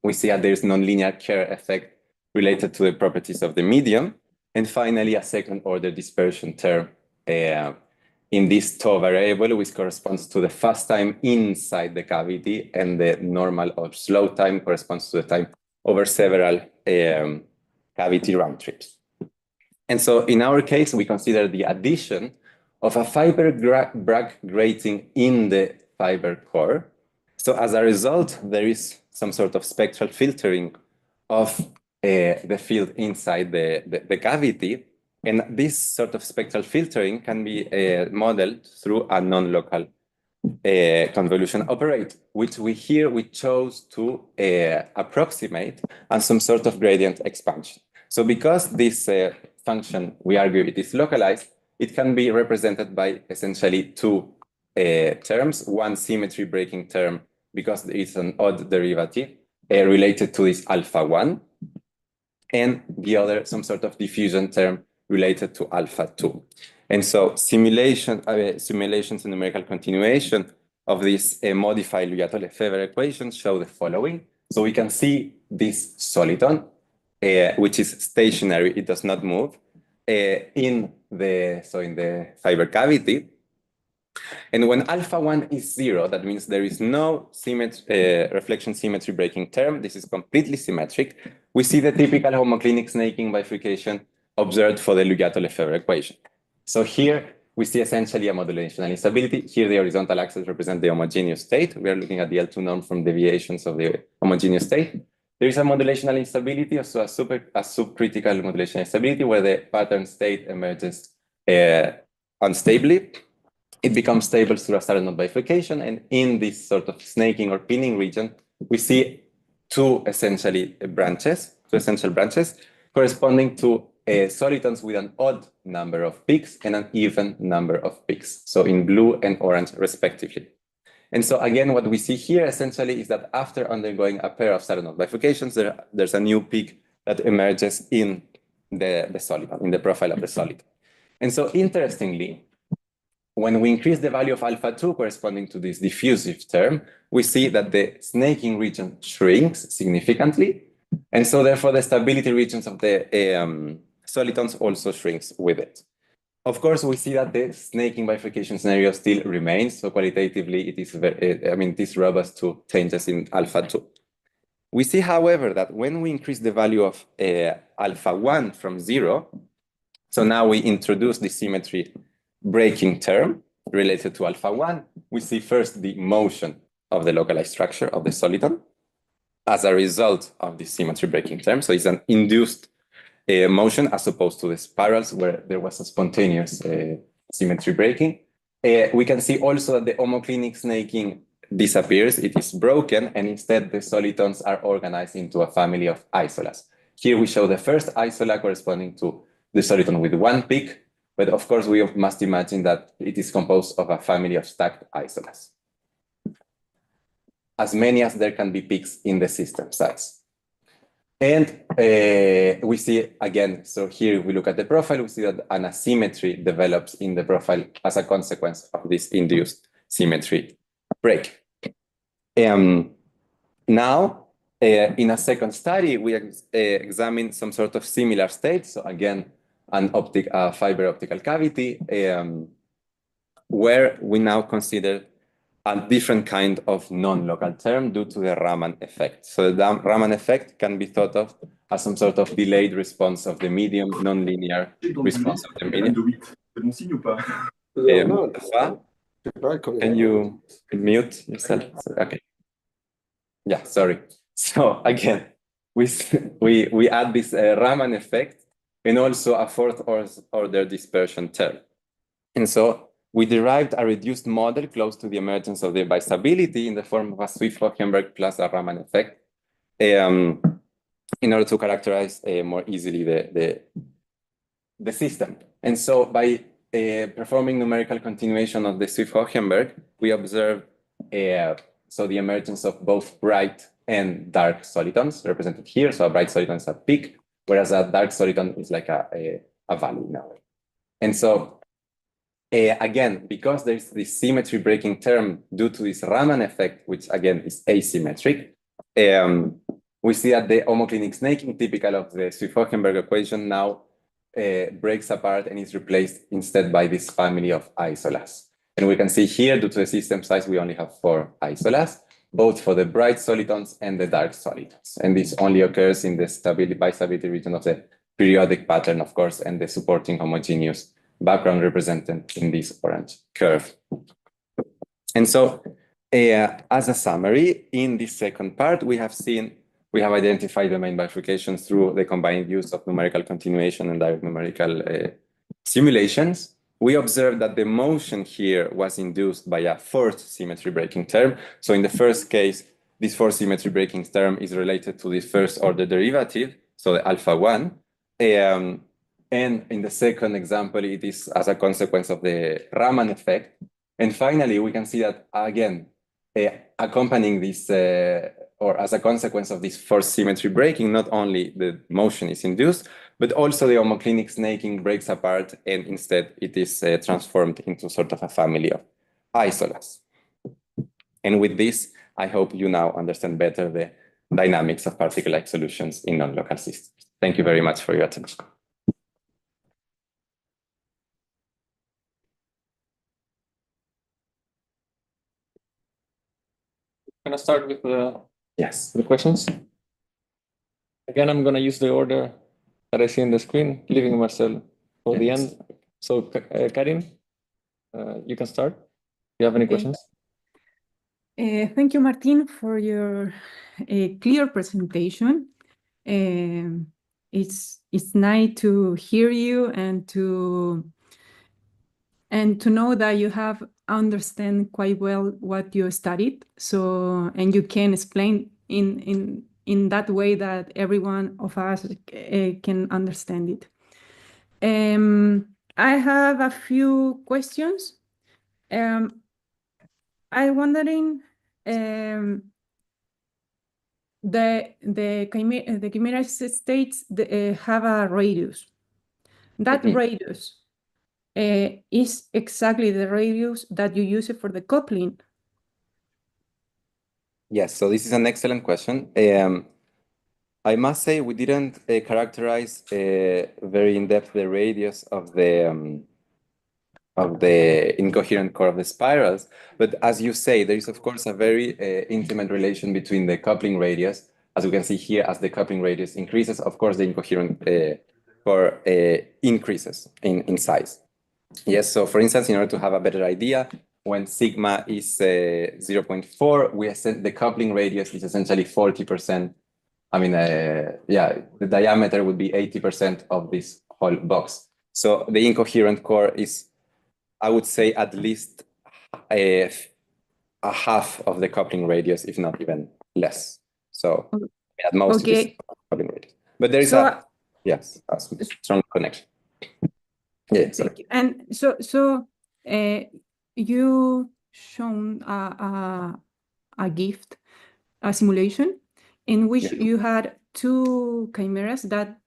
we see that there is nonlinear Kerr effect related to the properties of the medium. And finally, a second order dispersion term in this tau variable, which corresponds to the fast time inside the cavity, and the normal or slow time corresponds to the time over several cavity round trips. And so in our case, we consider the addition of a fiber Bragg grating in the fiber core. So as a result, there is some sort of spectral filtering of the field inside the cavity. And this sort of spectral filtering can be modeled through a non-local convolution operator, which we chose to approximate as some sort of gradient expansion. So because this function, we argue it is localized, it can be represented by essentially 2 terms, one symmetry breaking term, because there is an odd derivative related to this alpha 1, and the other some sort of diffusion term related to alpha 2. And so simulations and numerical continuation of this modified Luggiato-Lefebvre equation show the following. So we can see this soliton, which is stationary, it does not move, in the fiber cavity. And when alpha 1 is 0, that means there is no reflection symmetry breaking term. This is completely symmetric. We see the typical homoclinic snaking bifurcation observed for the Lugато-Lefebvre equation. So here we see essentially a modulational instability. Here the horizontal axis represents the homogeneous state. We are looking at the L2 norm from deviations of the homogeneous state. There is a modulational instability, also a subcritical modulational instability where the pattern state emerges unstably. It becomes stable through a started node bifurcation. And in this sort of snaking or pinning region, we see two essential branches corresponding to solitons with an odd number of peaks and an even number of peaks. So in blue and orange respectively. And so again, what we see here essentially is that after undergoing a pair of started node bifurcations, there's a new peak that emerges in the soliton, in the profile of the soliton. And so interestingly, when we increase the value of alpha 2 corresponding to this diffusive term, we see that the snaking region shrinks significantly. And so therefore the stability regions of the solitons also shrinks with it. Of course, we see that the snaking bifurcation scenario still remains. So qualitatively, it is it is robust to changes in alpha 2. We see, however, that when we increase the value of alpha 1 from 0, so now we introduce the symmetry breaking term related to alpha 1, we see first the motion of the localized structure of the soliton as a result of the symmetry breaking term. So it's an induced motion as opposed to the spirals where there was a spontaneous symmetry breaking. We can see also that the homoclinic snaking disappears, it is broken, and instead the solitons are organized into a family of isolas. Here we show the first isola corresponding to the soliton with one peak, but of course we must imagine that it is composed of a family of stacked isolas, as many as there can be peaks in the system size. And we see again, so here we look at the profile, we see that an asymmetry develops in the profile as a consequence of this induced symmetry break. Now, in a second study, we examined some sort of similar state. So again, an fiber optical cavity, where we now consider a different kind of non-local term due to the Raman effect. So the Raman effect can be thought of as some sort of delayed response of the medium, non-linear response of the medium. Can you mute yourself? Okay. Yeah, sorry. So again, we add this Raman effect and also a fourth order dispersion term. And so we derived a reduced model close to the emergence of the bistability in the form of a Swift-Hohenberg plus a Raman effect in order to characterize more easily the system. And so by performing numerical continuation of the Swift-Hohenberg, we observed so the emergence of both bright and dark solitons represented here. So a bright soliton is a peak, whereas a dark soliton is like a valley now. And so again, because there's this symmetry breaking term due to this Raman effect, which again is asymmetric, we see that the homoclinic snaking typical of the Swift-Hohenberg equation now breaks apart and is replaced instead by this family of isolas. And we can see here, due to the system size, we only have 4 isolas, both for the bright solitons and the dark solitons. And this only occurs in the bistability region of the periodic pattern, of course, and the supporting homogeneous background represented in this orange curve. And so as a summary, in this second part, we have identified the main bifurcations through the combined use of numerical continuation and direct numerical simulations. We observed that the motion here was induced by a fourth symmetry breaking term. So in the first case, this fourth symmetry breaking term is related to this first order derivative, so the alpha 1. And in the second example, it is as a consequence of the Raman effect. And finally, we can see that, again, accompanying this, or as a consequence of this forced symmetry breaking, not only the motion is induced, but also the homoclinic snaking breaks apart, and instead it is transformed into sort of a family of isolas. And with this, I hope you now understand better the dynamics of particle-like solutions in non-local systems. Thank you very much for your attention. gonna start with Yes. the questions. Again, I'm gonna use the order that I see on the screen, leaving Marcel for the end. So, Karin, you can start. Do you have any questions? Thank you, Martin, for your clear presentation. It's nice to hear you and to know that you have understand quite well what you studied. So, and you can explain in that way that every one of us can understand it. I have a few questions. I'm wondering, the chimera states have a radius. That radius is exactly the radius that you use for the coupling. Yes, so this is an excellent question. I must say we didn't characterize very in depth the radius of the incoherent core of the spirals, but as you say, there is of course a very intimate relation between the coupling radius, as you can see here, as the coupling radius increases, of course the incoherent core increases in size. Yes, so for instance, in order to have a better idea, when sigma is 0.4, the coupling radius is essentially 40%. I mean, yeah, the diameter would be 80% of this whole box. So the incoherent core is, I would say, at least a half of the coupling radius, if not even less. So at most, it is coupling radius. But there is a strong connection. Yeah, sorry. And so you shown a gift, a simulation in which you had two chimeras that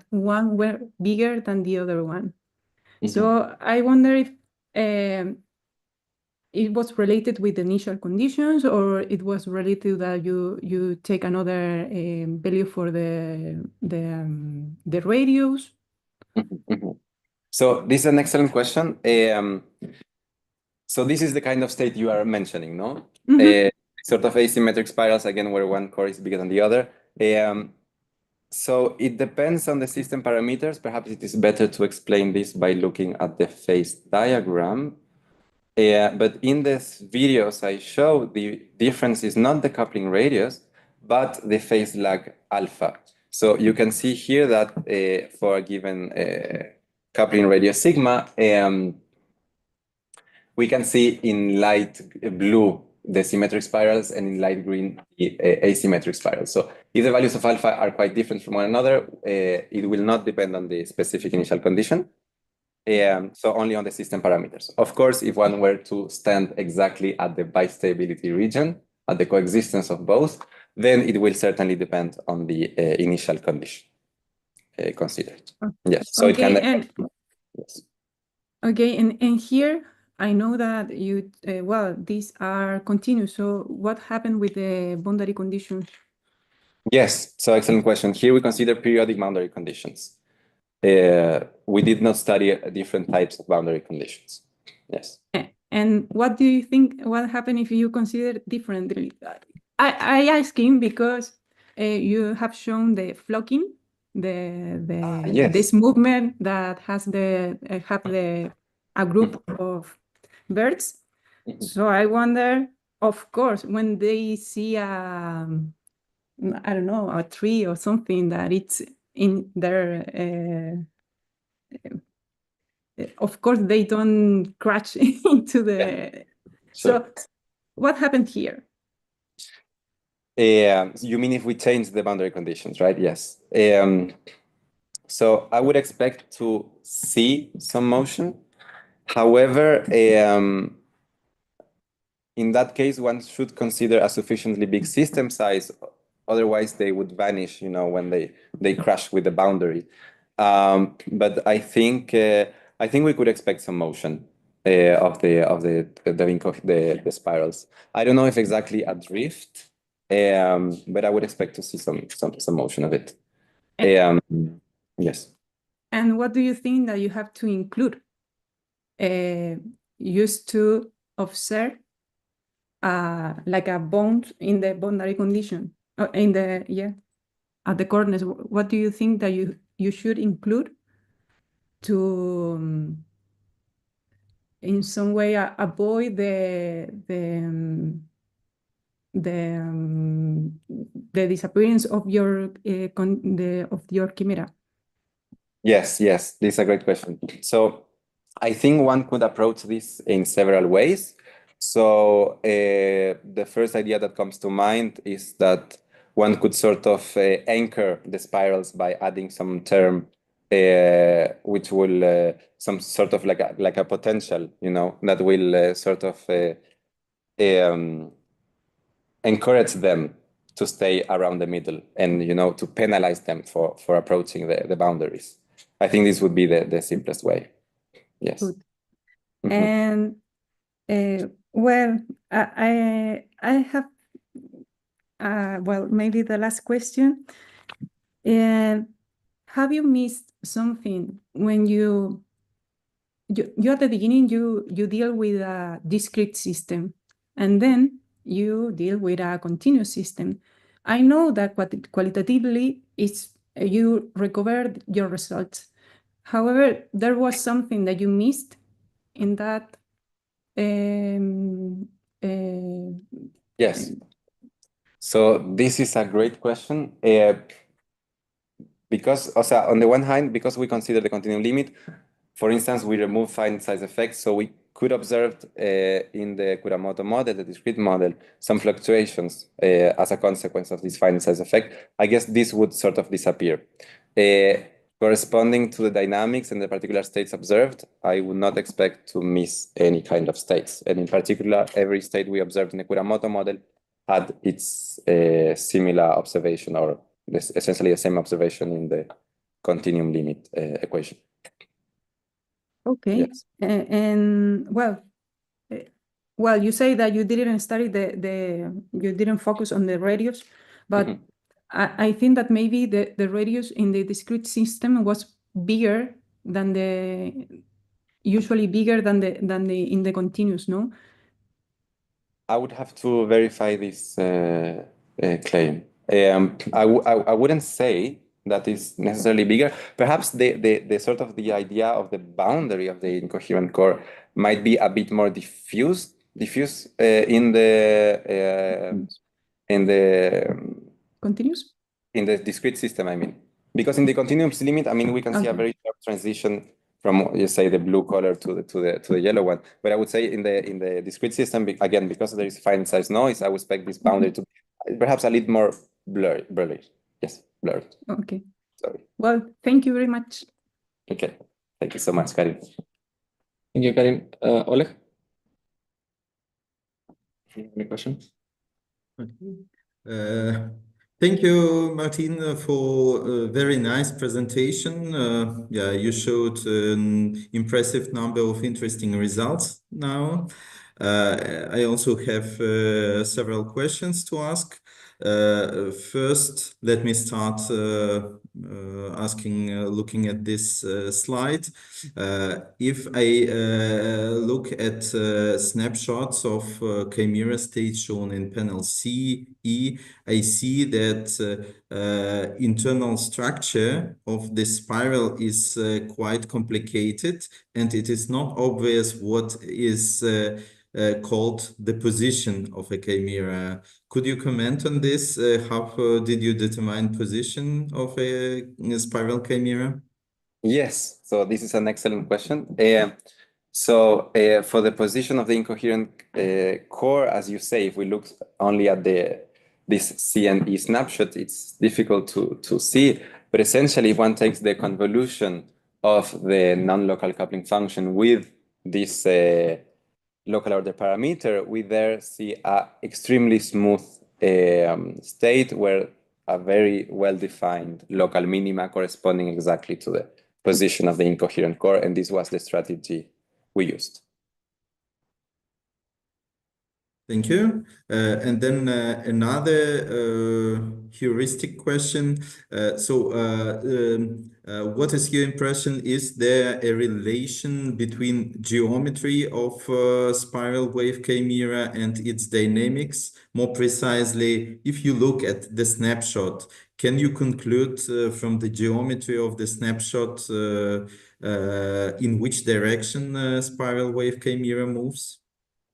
one were bigger than the other one. So I wonder if it was related with the initial conditions, or it was related that you take another value for the radius. So this is an excellent question. So this is the kind of state you are mentioning, no? Sort of asymmetric spirals, again, where one core is bigger than the other. So it depends on the system parameters. Perhaps it is better to explain this by looking at the phase diagram. But in these videos I show, the difference is not the coupling radius, but the phase lag alpha. So you can see here that for a given coupling radius sigma, we can see in light blue the symmetric spirals and in light green the asymmetric spirals. So if the values of alpha are quite different from one another, it will not depend on the specific initial condition. So only on the system parameters. Of course, if one were to stand exactly at the bistability region, at the coexistence of both, then it will certainly depend on the initial condition considered. Yes. So okay, it can. Yes. Okay, and here I know that you well, these are continuous. So what happened with the boundary conditions? Yes. So excellent question. Here we consider periodic boundary conditions. We did not study different types of boundary conditions. Yes. And what do you think? What happened if you consider differently? I ask him because you have shown the flocking, this movement that has a group of birds. So I wonder, of course, when they see I don't know, a tree or something that it's in their of course they don't crash into the Sure. So what happened here? You mean if we change the boundary conditions, right? Yes. So I would expect to see some motion. However, in that case, one should consider a sufficiently big system size. Otherwise, they would vanish, when they crash with the boundary. But I think we could expect some motion of the spirals. I don't know if exactly a drift, but I would expect to see some motion of it. Yes. And what do you think that you have to include? Used to observe like a bound in the boundary condition, in the, yeah, at the corners. What do you think that you should include to in some way avoid the disappearance of your of your chimera? Yes, this is a great question. So I think one could approach this in several ways. So the first idea that comes to mind is that one could sort of anchor the spirals by adding some term which will some sort of like a potential, that will sort of encourage them to stay around the middle and to penalize them for approaching the boundaries. I think this would be the simplest way. Yes. Good. And well, I have well, maybe the last question. Have you missed something when you at the beginning you deal with a discrete system, and then you deal with a continuous system? I know that qualitatively you recovered your results. However, there was something that you missed in that. Yes. So this is a great question. Because, on the one hand, because we consider the continuum limit, for instance, we remove finite size effects, so we could observe in the Kuramoto model, the discrete model, some fluctuations as a consequence of this finite size effect. I guess this would sort of disappear. Corresponding to the dynamics and the particular states observed, I would not expect to miss any kind of states. And in particular, every state we observed in the Kuramoto model had its similar observation, or essentially the same observation in the continuum limit equation. Okay. Yes. And well, you say that you didn't study you didn't focus on the radius, but I think that maybe the radius in the discrete system was bigger than usually bigger than in the continuous, no? I would have to verify this claim. I wouldn't say that is necessarily bigger. Perhaps the sort of the idea of the boundary of the incoherent core might be a bit more diffuse in the Continuous? in the discrete system, I mean. Because in the continuum limit, I mean, we can see a very sharp transition from, you say, the blue color to the yellow one. But I would say in the discrete system, again, because there is finite size noise, I would expect this boundary to be perhaps a little more blurry. Yes, blurred. Okay. Sorry. Well, thank you very much. Okay. Thank you so much, Karim. Thank you, Karim. Oleg? Any questions? Thank you, Martin, for a very nice presentation. Yeah, you showed an impressive number of interesting results now. I also have several questions to ask. First, let me start looking at this slide. If I look at snapshots of chimera states shown in panel C, E, I see that internal structure of the spiral is quite complicated, and it is not obvious what is called the position of a chimera. Could you comment on this? How did you determine position of a spiral chimera? Yes, so this is an excellent question. So for the position of the incoherent core, as you say, if we look only at this C and E snapshot, it's difficult to see. But essentially, if one takes the convolution of the non-local coupling function with this local order parameter, we there see an extremely smooth state where a very well-defined local minima corresponding exactly to the position of the incoherent core, and this was the strategy we used. Thank you. And then another heuristic question. What is your impression? Is there a relation between geometry of spiral wave chimera and its dynamics? More precisely, if you look at the snapshot, can you conclude from the geometry of the snapshot in which direction spiral wave chimera moves?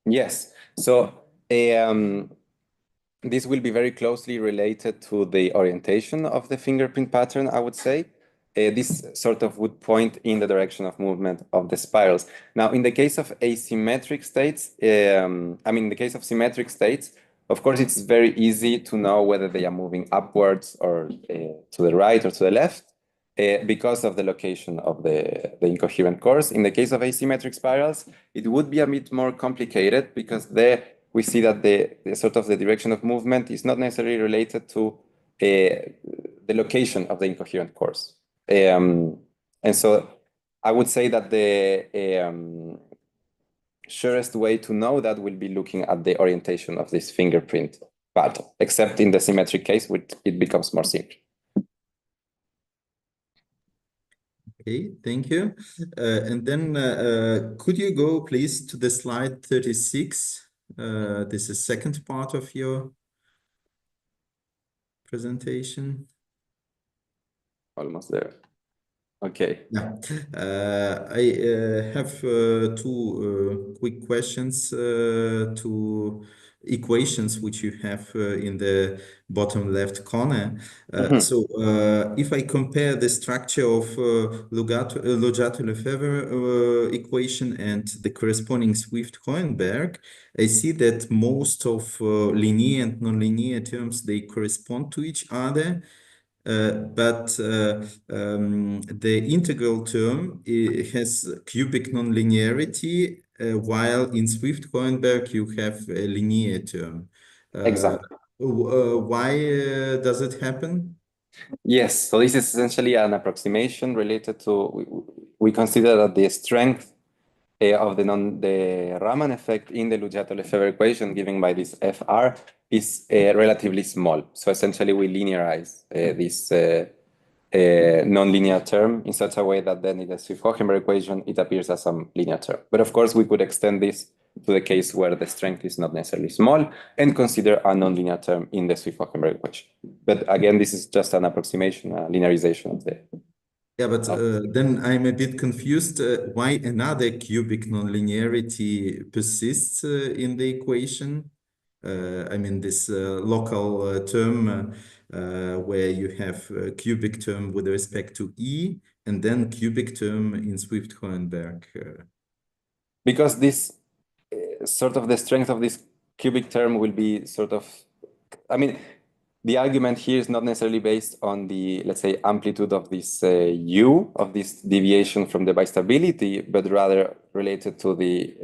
Yes. So this will be very closely related to the orientation of the fingerprint pattern, I would say. This sort of would point in the direction of movement of the spirals. Now, in the case of asymmetric states, in the case of symmetric states, of course, it's very easy to know whether they are moving upwards or to the right or to the left because of the location of the incoherent course. In the case of asymmetric spirals, it would be a bit more complicated because there we see that the sort of the direction of movement is not necessarily related to the location of the incoherent course. And so I would say that the surest way to know that will be looking at the orientation of this fingerprint pattern, except in the symmetric case, which it becomes more simple. Okay, thank you. And then could you go please to the slide 36? This is second part of your presentation. Almost there. Okay. Yeah, I have two quick questions to equations which you have in the bottom left corner. So if I compare the structure of Lojatu-Lefebvre equation and the corresponding Swift-Hohenberg, I see that most of linear and nonlinear terms, they correspond to each other. But the integral term has cubic nonlinearity, while in Swift-Hohenberg you have a linear term. Exactly. Why does it happen? Yes, so this is essentially an approximation related to, we consider that the strength of the Raman effect in the Lojatu-Lefebvre equation given by this FR is relatively small. So essentially we linearize this non-linear term in such a way that then in the Swift-Hohenberg equation, it appears as some linear term. But of course, we could extend this to the case where the strength is not necessarily small and consider a non-linear term in the Swift-Hohenberg equation. But again, this is just an approximation, a linearization of the. Yeah, but then I'm a bit confused why another cubic nonlinearity persists in the equation. I mean, this local term where you have a cubic term with respect to E and then cubic term in Swift-Hohenberg. Because this sort of the strength of this cubic term will be sort of, the argument here is not necessarily based on the, let's say, amplitude of this U, of this deviation from the bistability, but rather related to the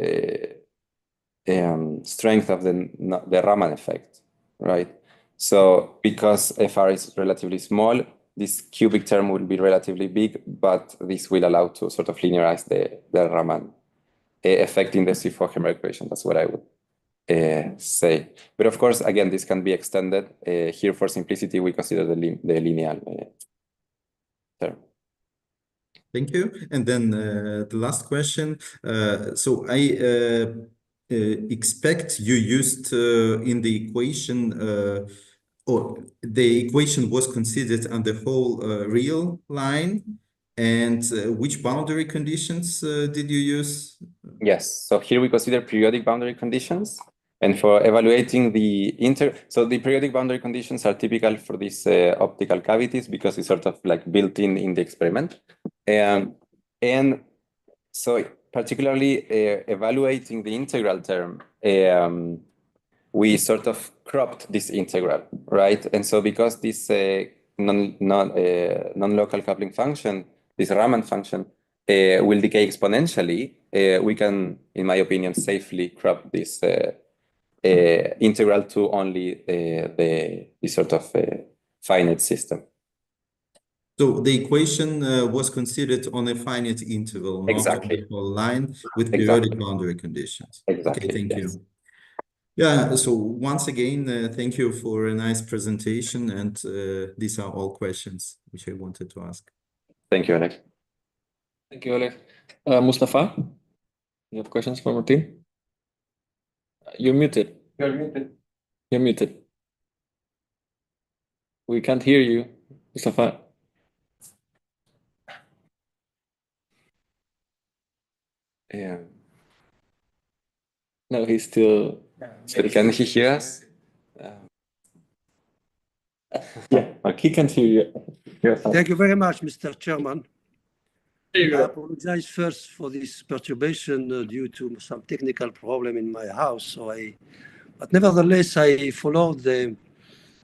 strength of the Raman effect, right? So because FR is relatively small, this cubic term will be relatively big, but this will allow to sort of linearize the Raman effect in the Swift-Hohenberg equation. That's what I would say. But of course, again, this can be extended. Here for simplicity, we consider the linear term. Thank you. And then the last question. So I expect you used in the equation, or the equation was considered on the whole real line. And which boundary conditions did you use? Yes, so here we consider periodic boundary conditions. And for evaluating the so the periodic boundary conditions are typical for these optical cavities because it's sort of like built in the experiment. And so particularly evaluating the integral term, we sort of cropped this integral, right? And so because this non-local coupling function, this Raman function, will decay exponentially, we can, in my opinion, safely crop this integral to only the sort of finite system. So the equation was considered on a finite interval, not on Exactly. the whole line with periodic boundary conditions. Exactly. Okay, thank Yes. you. Yeah, so once again, thank you for a nice presentation, and these are all questions which I wanted to ask. Thank you, Alex. Thank you, Oleg. Mustafa, you have questions for Martin? You're muted. You're muted. You're muted. We can't hear you, Mustafa. Yeah. No, he's still. Can he hear us? Yeah, he can't hear you. Thank you very much, Mr. Chairman. There you I go. apologize first for this perturbation due to some technical problem in my house. But nevertheless, I followed the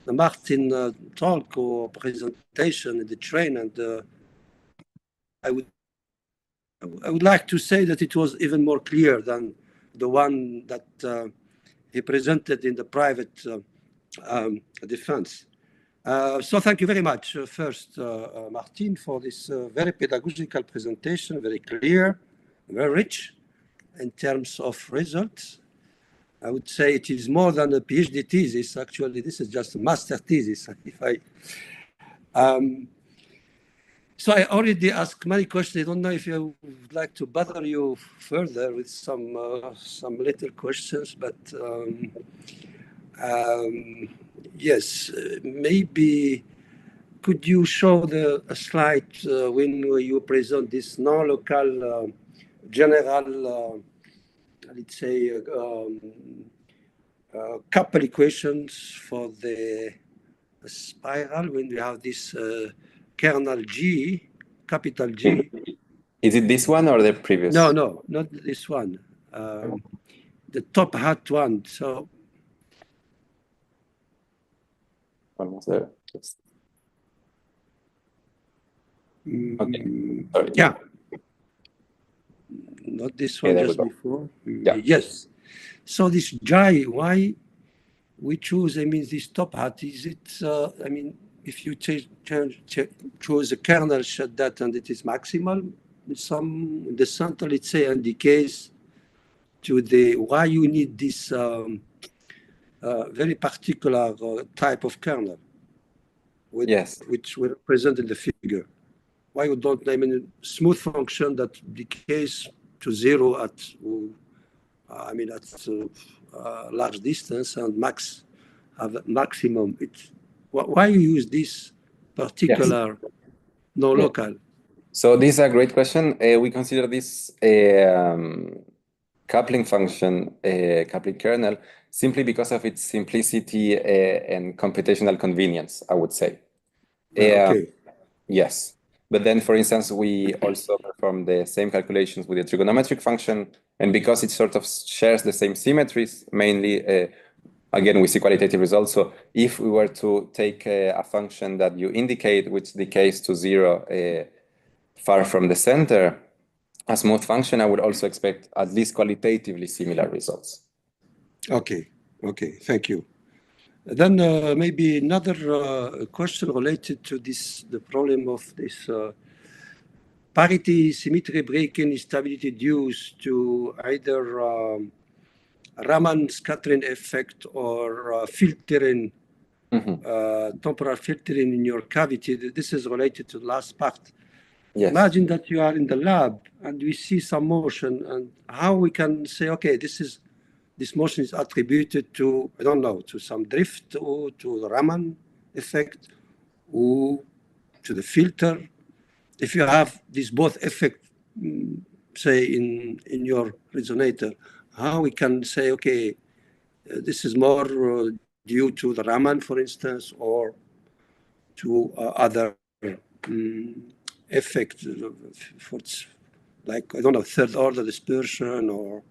Martin talk or presentation in the train, and I would like to say that it was even more clear than the one that he presented in the private defense. So thank you very much, first, Martin, for this very pedagogical presentation, very clear, very rich in terms of results. I would say it is more than a PhD thesis. Actually, this is just a master thesis. So I already asked many questions. I don't know if I would like to bother you further with some little questions, but yes, maybe could you show a slide when you present this non-local general, let's say, couple equations for the spiral when we have this kernel G, capital G. Is it this one or the previous? No, not this one. The top hat one. So Almost there. Yes. Okay. Sorry. yeah, not this one, there we just go. before. Yeah. Yes. So this J, why we choose? I mean, this top hat. Is it? I mean, if you choose a kernel shut that and it is maximal, in the center, let's say, indicates to the why you need this very particular type of kernel, which we represent in the figure. Why you don't, I mean, smooth function that decays to zero at, I mean, at large distance and have a maximum. Why you use this particular non-local? So this is a great question. We consider this a coupling function, coupling kernel, simply because of its simplicity and computational convenience, I would say. Okay. Yes. But then, for instance, we also perform the same calculations with the trigonometric function. And because it sort of shares the same symmetries, mainly, again, we see qualitative results. So if we were to take a function that you indicate, which decays to zero far from the center, a smooth function, I would also expect at least qualitatively similar results. Okay, thank you. Then maybe another question related to this, the problem of this parity symmetry breaking instability due to either Raman scattering effect or filtering, temporal filtering in your cavity. This is related to the last part. Yes. Imagine that you are in the lab and we see some motion, and how we can say, okay, this motion is attributed to, I don't know, to some drift or to the Raman effect or to the filter. If you have these both effect, say in your resonator, how we can say, okay, this is more due to the Raman, for instance, or to other effect, for like, I don't know, third order dispersion or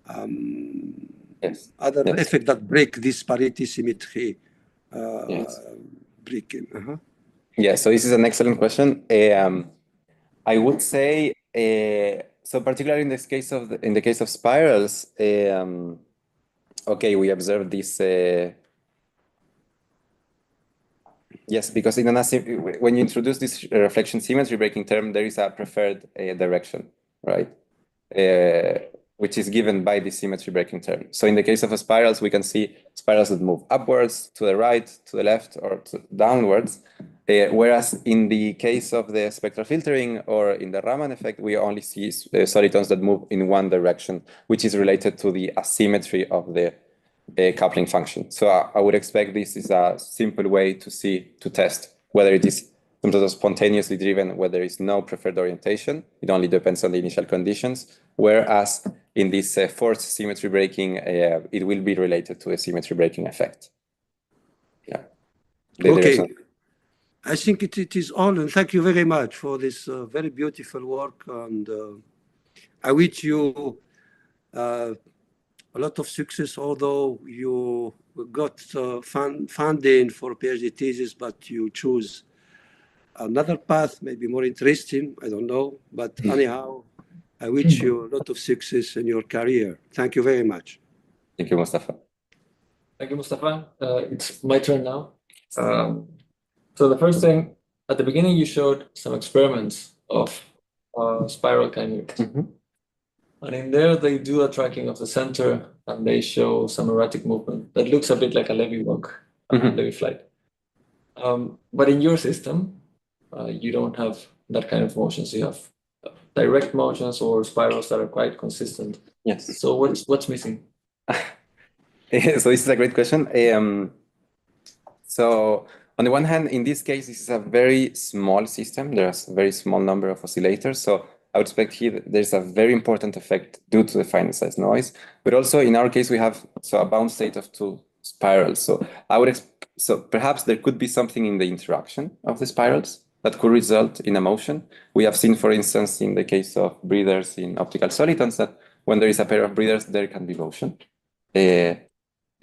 other effect that break this parity symmetry breaking. Yeah, so this is an excellent question. I would say, so particularly in this case of in the case of spirals, okay, we observe this. Yes, because in when you introduce this reflection symmetry breaking term, there is a preferred direction, right? which is given by the symmetry breaking term. So in the case of spirals, we can see spirals that move upwards, to the right, to the left, or downwards. Whereas in the case of the spectral filtering or in the Raman effect, we only see solitons that move in one direction, which is related to the asymmetry of the coupling function. So I would expect this is a simple way to test whether it is some sort of spontaneously driven, where there is no preferred orientation. It only depends on the initial conditions. Whereas in this forced symmetry breaking, it will be related to a symmetry breaking effect. Yeah. Okay. I think it is all. And thank you very much for this very beautiful work. And I wish you a lot of success, although you got funding for PhD thesis, but you choose another path, maybe more interesting, I don't know. But anyhow, I wish you a lot of success in your career. Thank you very much. Thank you, Mustafa. Thank you, Mustafa. It's my turn now. So the first thing, at the beginning, you showed some experiments of spiral chimeras. And in there, they do a tracking of the center, and they show some erratic movement that looks a bit like a Levy walk, Levy flight. But in your system, you don't have that kind of motions. You have direct motions or spirals that are quite consistent. Yes. So what's missing? So this is a great question. So on the one hand, in this case, this is a very small system. There's a very small number of oscillators. So I would expect here there's a very important effect due to the finite size noise. But also in our case, we have a bound state of two spirals. So so perhaps there could be something in the interaction of the spirals that could result in a motion. We have seen, for instance, in the case of breathers in optical solitons, that when there is a pair of breathers, there can be motion.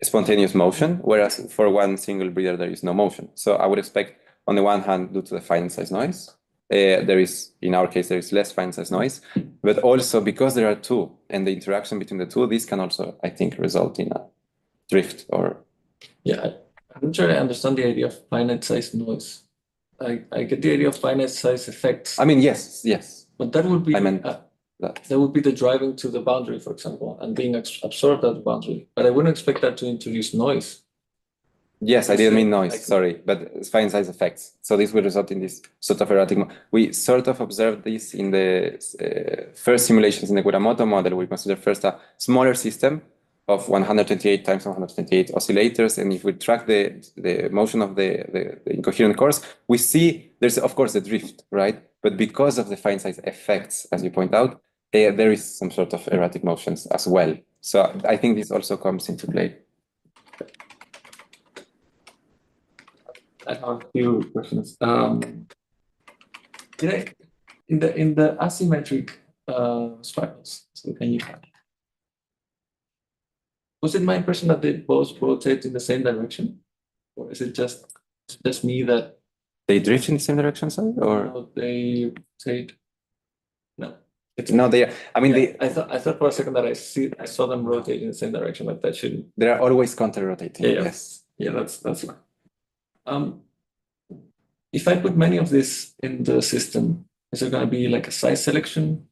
Spontaneous motion, whereas for one single breather, there is no motion. So I would expect, on the one hand, due to the finite size noise, in our case, there is less finite size noise, but also because there are two, and the interaction between the two, this can also, I think, result in a drift or... Yeah, I'm not sure I understand the idea of finite size noise. I get the idea of finite size effects. I mean, yes. But that would be... I meant that would be the driving to the boundary, for example, and being absorbed at the boundary. But I wouldn't expect that to introduce noise. Yes, I didn't mean noise, sorry, but finite size effects. So this will result in this sort of erratic... We sort of observed this in the first simulations in the Kuramoto model. We consider first a smaller system of 128 times 128 oscillators. And if we track the motion of the incoherent cores, we see there's, of course, a drift, right? But because of the finite size effects, as you point out, there is some sort of erratic motions as well. So I think this also comes into play. I have a few questions. In the asymmetric spirals, so can you... Was it my impression that they both rotate in the same direction? Or is it just me that... They drift in the same direction, sorry? Or no, they rotate... No. No, they... I mean, yeah, I thought for a second that I saw them rotate in the same direction, but that shouldn't... They are always counter-rotating, yes. Yeah, that's fine. If I put many of this in the system, is there going to be like a size selection?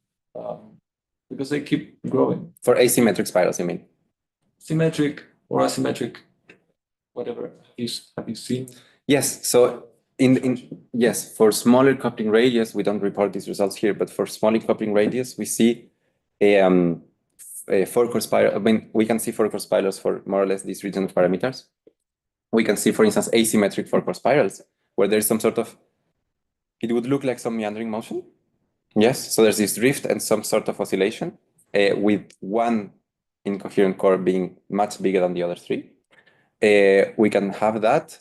Because they keep growing. For asymmetric spirals, you mean? Symmetric or asymmetric, whatever. Have you seen? Yes. So yes, for smaller coupling radius, we don't report these results here, but for smaller coupling radius, we see a four-core spiral. I mean, we can see four-core spirals for more or less this region of parameters. We can see, for instance, asymmetric four-core spirals, where there's some sort of, it would look like some meandering motion. Yes, so there's this drift and some sort of oscillation with one incoherent core being much bigger than the other three. We can have that.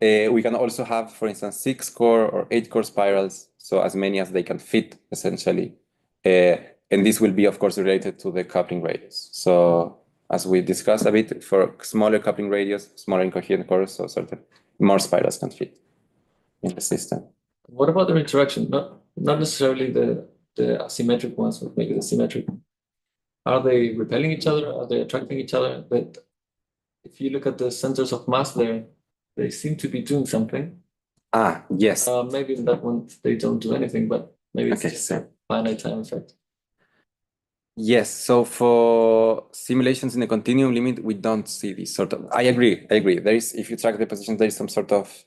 We can also have, for instance, 6-core or 8-core spirals, so as many as they can fit, essentially. And this will be, of course, related to the coupling radius. So as we discussed a bit, for smaller coupling radius, smaller incoherent cores, so sort of more spirals can fit in the system. What about their interaction? Not necessarily the asymmetric ones, but maybe the symmetric. Are they repelling each other? Are they attracting each other? But if you look at the centers of mass there, they seem to be doing something. Yes. Maybe in that one they don't do anything, but maybe it's just a finite time effect. Yes, so for simulations in the continuum limit, we don't see this sort of. I agree. There is, if you track the position, there is some sort of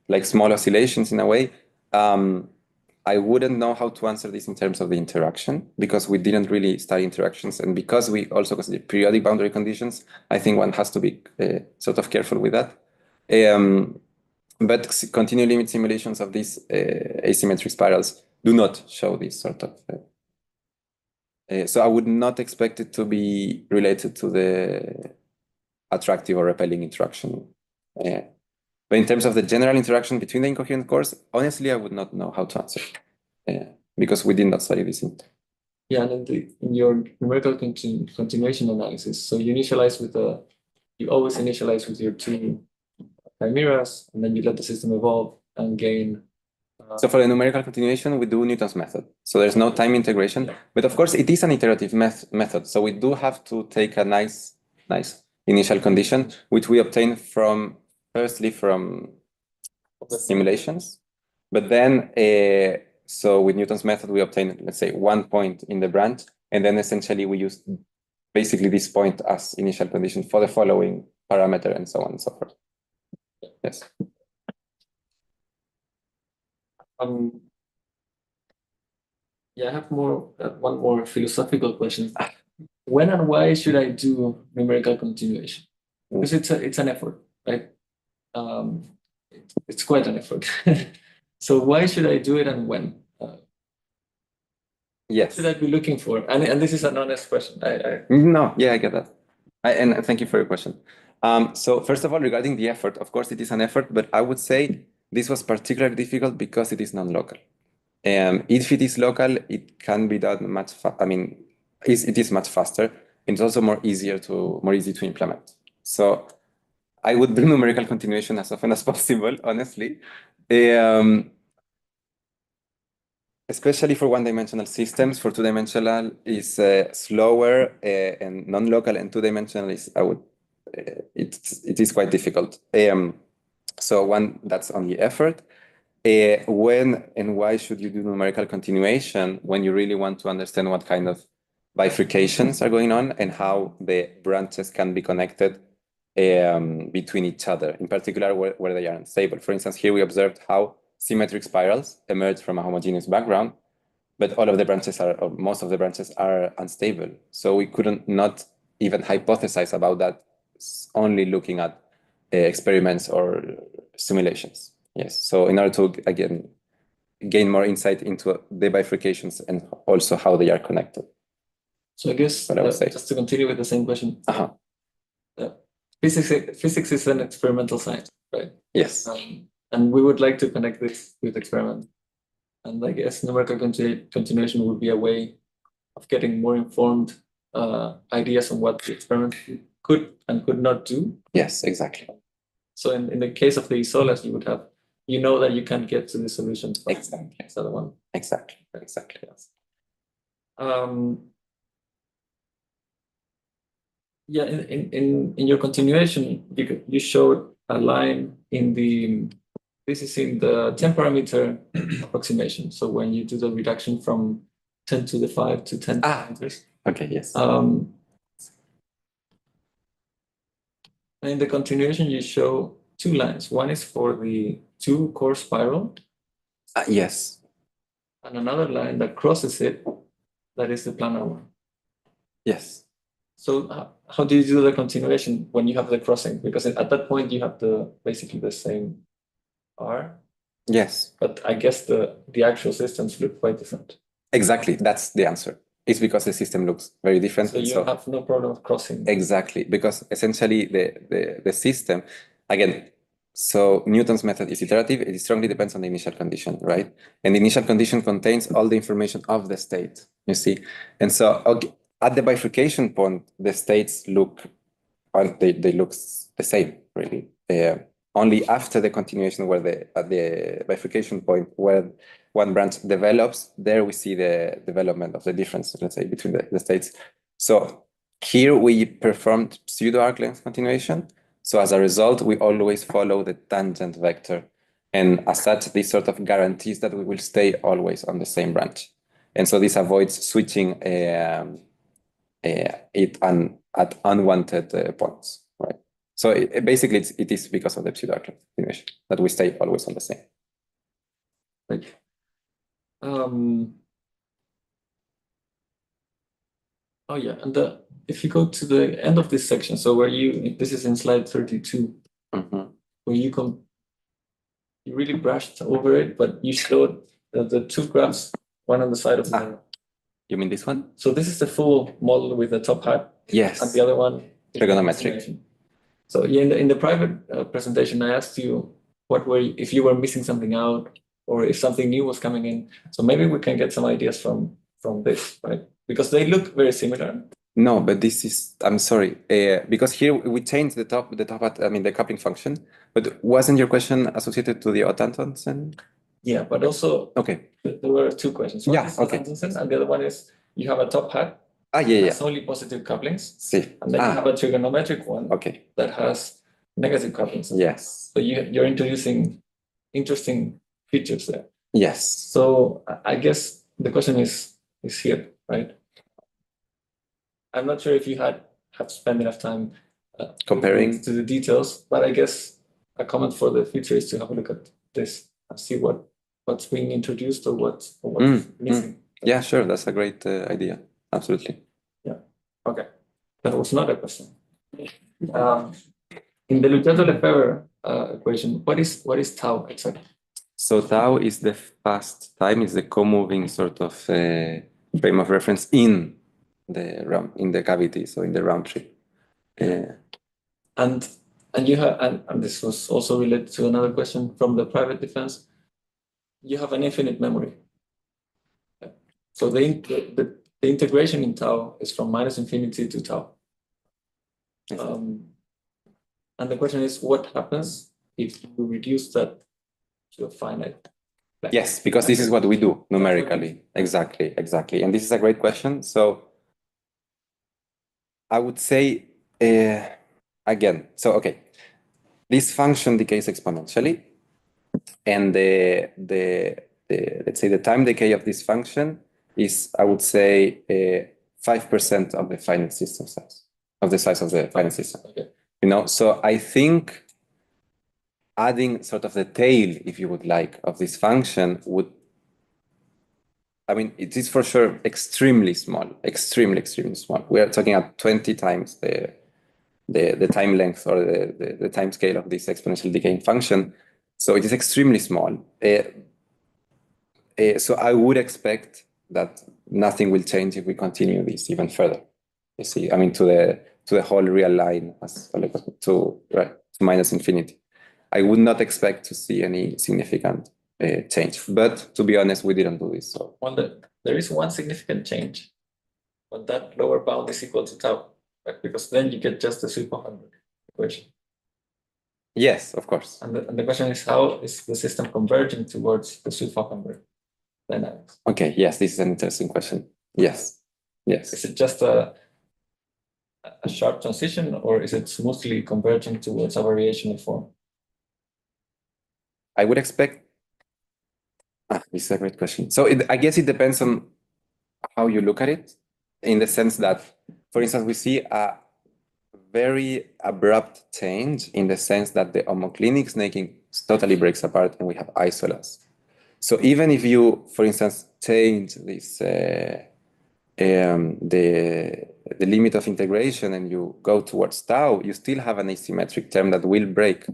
like small oscillations in a way. I wouldn't know how to answer this in terms of the interaction because we didn't really study interactions, and because we also consider periodic boundary conditions, I think one has to be sort of careful with that. But continuum limit simulations of these asymmetric spirals do not show this sort of. So I would not expect it to be related to the attractive or repelling interaction. But in terms of the general interaction between the incoherent cores, honestly, I would not know how to answer because we did not study this. Yeah, and in your numerical continuation analysis, so you always initialize with your two chimeras, and then you let the system evolve and gain. So for the numerical continuation, we do Newton's method. So there's no time integration, but of course it is an iterative method. So we do have to take a nice initial condition, which we obtain firstly from the simulations, but then so with Newton's method, we obtain, let's say, 1 point in the branch, and then essentially we use basically this point as initial condition for the following parameter and so on and so forth. Yes. Yeah, I have one more philosophical question. When and why should I do numerical continuation? Because it's an effort, right? It's quite an effort. So why should I do it and when? Yes. What should I be looking for? And this is an honest question. No, yeah, I get that. And thank you for your question. So first of all, regarding the effort, of course it is an effort, but I would say this was particularly difficult because it is non-local. If it is local, it can be done much. It is much faster. And it's also more easy to implement. So I would do numerical continuation as often as possible, honestly. Especially for one-dimensional systems. For two-dimensional is slower and non-local, and two-dimensional is it is quite difficult. So that's only effort. When and why should you do numerical continuation when you really want to understand what kind of bifurcations are going on and how the branches can be connected between each other, in particular where they are unstable. For instance, here we observed how symmetric spirals emerge from a homogeneous background, but all of the branches or most of the branches are unstable. So we couldn't not even hypothesize about that only looking at experiments or simulations. Yes. So in order to, again, gain more insight into the bifurcations and also how they are connected. So I guess just to continue with the same question. Physics is an experimental science, right? Yes. And we would like to connect this with experiment. And I guess numerical continuation would be a way of getting more informed ideas on what the experiment could and could not do. Yes, exactly. So in the case of the isolas, you know that you can get to the solution. Exactly. That's the other one. Exactly. Yes. Yeah, in your continuation, you showed a line this is in the 10 parameter approximation. So when you do the reduction from 10 to the 5 to 10 parameters. Okay, yes. And in the continuation, you show two lines. One is for the two-core spiral. Yes. And another line that crosses it, that is the planar one. Yes. So how do you do the continuation when you have the crossing? Because at that point, you have basically the same R. Yes. But I guess the actual systems look quite different. Exactly. That's the answer. It's because the system looks very different. So you have no problem of crossing. Exactly. Because essentially the system, again, so Newton's method is iterative. It strongly depends on the initial condition, right? And the initial condition contains all the information of the state, you see? And so at the bifurcation point, the states look the same, really. Only after the continuation at the bifurcation point where one branch develops, there we see the development of the difference, let's say, between the states. So here we performed pseudo arc length continuation. So as a result, we always follow the tangent vector. And as such, this sort of guarantees that we will stay always on the same branch. And so this avoids switching at unwanted points, right? So basically, it is because of the pseudo-approximation that we stay always on the same. Right. Oh yeah, and if you go to the end of this section, so this is in slide 32, where you really brushed over it, but you showed the two graphs, one on the side of the. You mean this one? So this is the full model with the top hat. Yes. And the other one is trigonometric. So yeah, in the private presentation, I asked you if you were missing something out, or if something new was coming in. So maybe we can get some ideas from this, right? Because they look very similar. No, but this is, I'm sorry, because here we changed the coupling function, but wasn't your question associated to the Otantons? Yeah, but also, okay, there were two questions. One is Otantons, and the other one is you have a top hat. Has only positive couplings. Sí. And then you have a trigonometric one that has negative couplings. Yes. So you're introducing interesting features there. Yes. So I guess the question is here, right? I'm not sure if you have spent enough time comparing to the details, but I guess a comment for the future is to have a look at this and see what's being introduced or what's missing. Yeah, sure. That's a great idea. Absolutely. Yeah. Okay. That was not a question. In the Lutero-Lefebvre equation, what is tau exactly? So tau is the fast time, is the co-moving sort of frame of reference in the cavity, so in the round trip. And you have, and this was also related to another question from the private defense. You have an infinite memory. So the integration in tau is from -infinity to tau. And the question is, what happens if you reduce that to a finite? Yes, because this is what we do numerically. Exactly. And this is a great question. So I would say, again, so okay, this function decays exponentially, and let's say the time decay of this function is, I would say, 5% of the finite system size, of the size of the finite system. Okay. So I think adding sort of the tail, if you would like, of this function would, I mean, it is for sure extremely small, extremely small. We are talking at 20 times the time length or the time scale of this exponential decaying function. So it is extremely small. So I would expect that nothing will change if we continue this even further. You see, I mean, to the whole real line to -infinity. I would not expect to see any significant change, but to be honest, we didn't do this. So there is one significant change, but that lower bound is equal to tau, right? Because then you get just the sweep-100 equation. Yes, of course. And the question is, how is the system converging towards the sweep-100 dynamics? Okay, yes, this is an interesting question. Yes. Is it just a sharp transition, or is it smoothly converging towards a variational form? I would expect. This is a great question. So I guess it depends on how you look at it, in the sense that, for instance, we see a very abrupt change in the sense that the homoclinic snaking totally breaks apart and we have isolas. So even if you, for instance, change this the limit of integration and you go towards tau, you still have an asymmetric term that will break,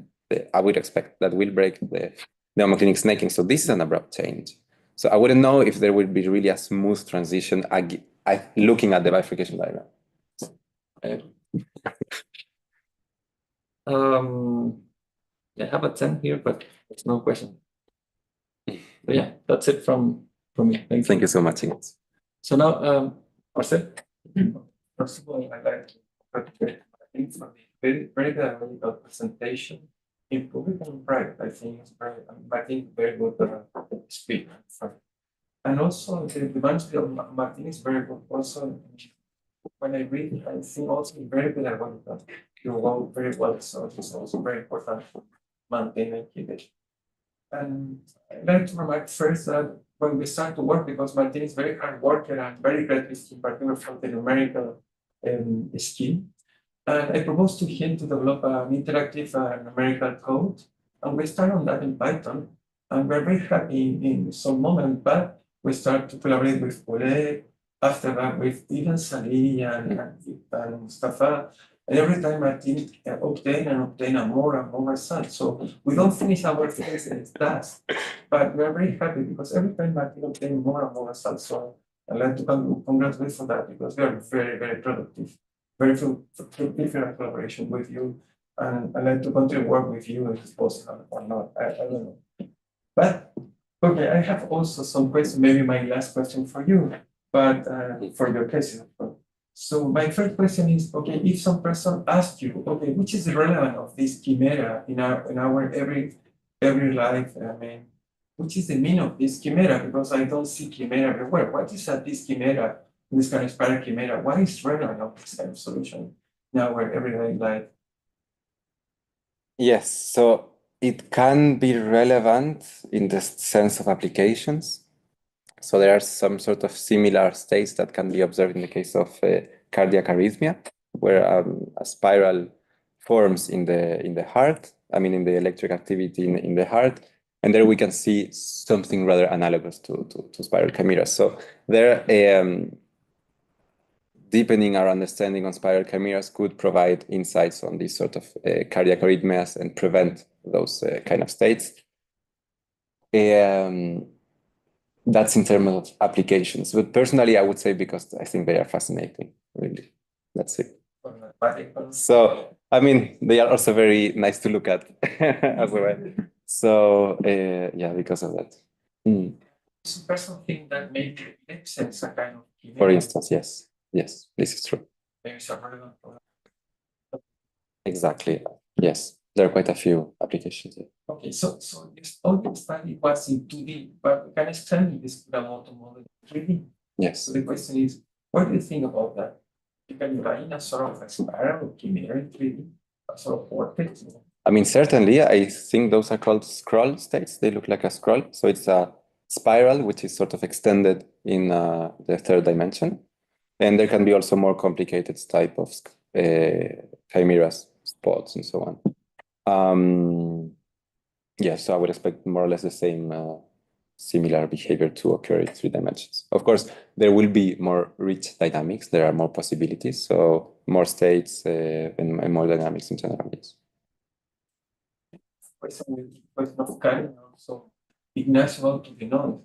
I would expect, that will break the homoclinic snaking. So this is an abrupt change. So I wouldn't know if there would be really a smooth transition looking at the bifurcation diagram. I have a 10 here, but there's no question. But yeah, that's it from me. Thank you so much, Inés. So now, Marcel? First of all, I'd like to congratulate Martin for the very good presentation in public and private. I think it's very good speech. And also the demands of Martin is very good. Also, when I read it, I think also very good at what you wrote very well. So it's also very important to maintain and keep it. And I'd like to remark first that when we start to work, because Martin is very hard worker and very creative, in particular from the numerical scheme. And I proposed to him to develop an interactive numerical code. And we start on that in Python. And we're very happy in some moment, but we start to collaborate with Oleg, after that with even Sally and Mustafa. And every time Martin obtain a more and more results. So we don't finish our first task, but we're very happy because every time Martin obtain more and more results. So I'd like to congratulate for that because we are very, very productive, very different collaboration with you. And I'd like to continue work with you if it's possible or not. I don't know. But okay, I have also some questions, maybe my last question for you, but for your cases, of course. So my first question is, okay, if some person asks you, okay, which is the relevance of this chimera in our every life? I mean, which is the meaning of this chimera? Because I don't see chimera everywhere. What is this chimera, this kind of spiral chimera? What is relevant of this kind of solution in our everyday life? Yes, so it can be relevant in the sense of applications. So there are some sort of similar states that can be observed in the case of cardiac arrhythmia, where a spiral forms in the heart, I mean in the electric activity in the heart, and there we can see something rather analogous to spiral chimeras. So there, deepening our understanding on spiral chimeras could provide insights on these sort of cardiac arrhythmias and prevent those kind of states. That's in terms of applications, but personally, I would say because I think they are fascinating, really. That's it. So, I mean, they are also very nice to look at as well. So, yeah, because of that. Some person think that maybe sense a kind of chimera. For instance, yes. Yes, this is true. There is a relevant problem. Exactly. Yes, there are quite a few applications. Yeah. Okay, so this audio study was in 2D, but we can extend this Kuramoto model in 3D. Yes. So the question is, what do you think about that? You can imagine a sort of a spiral chimera in 3D, a sort of vortex. I mean, certainly, I think those are called scroll states. They look like a scroll. So it's a spiral, which is sort of extended in the third dimension. And there can be also more complicated type of chimeras, spots, and so on. Yeah, so I would expect more or less the same similar behavior to occur in 3 dimensions. Of course, there will be more rich dynamics. There are more possibilities, so more states and more dynamics in general. Yes. Question of Karen also Ignacio to the noise.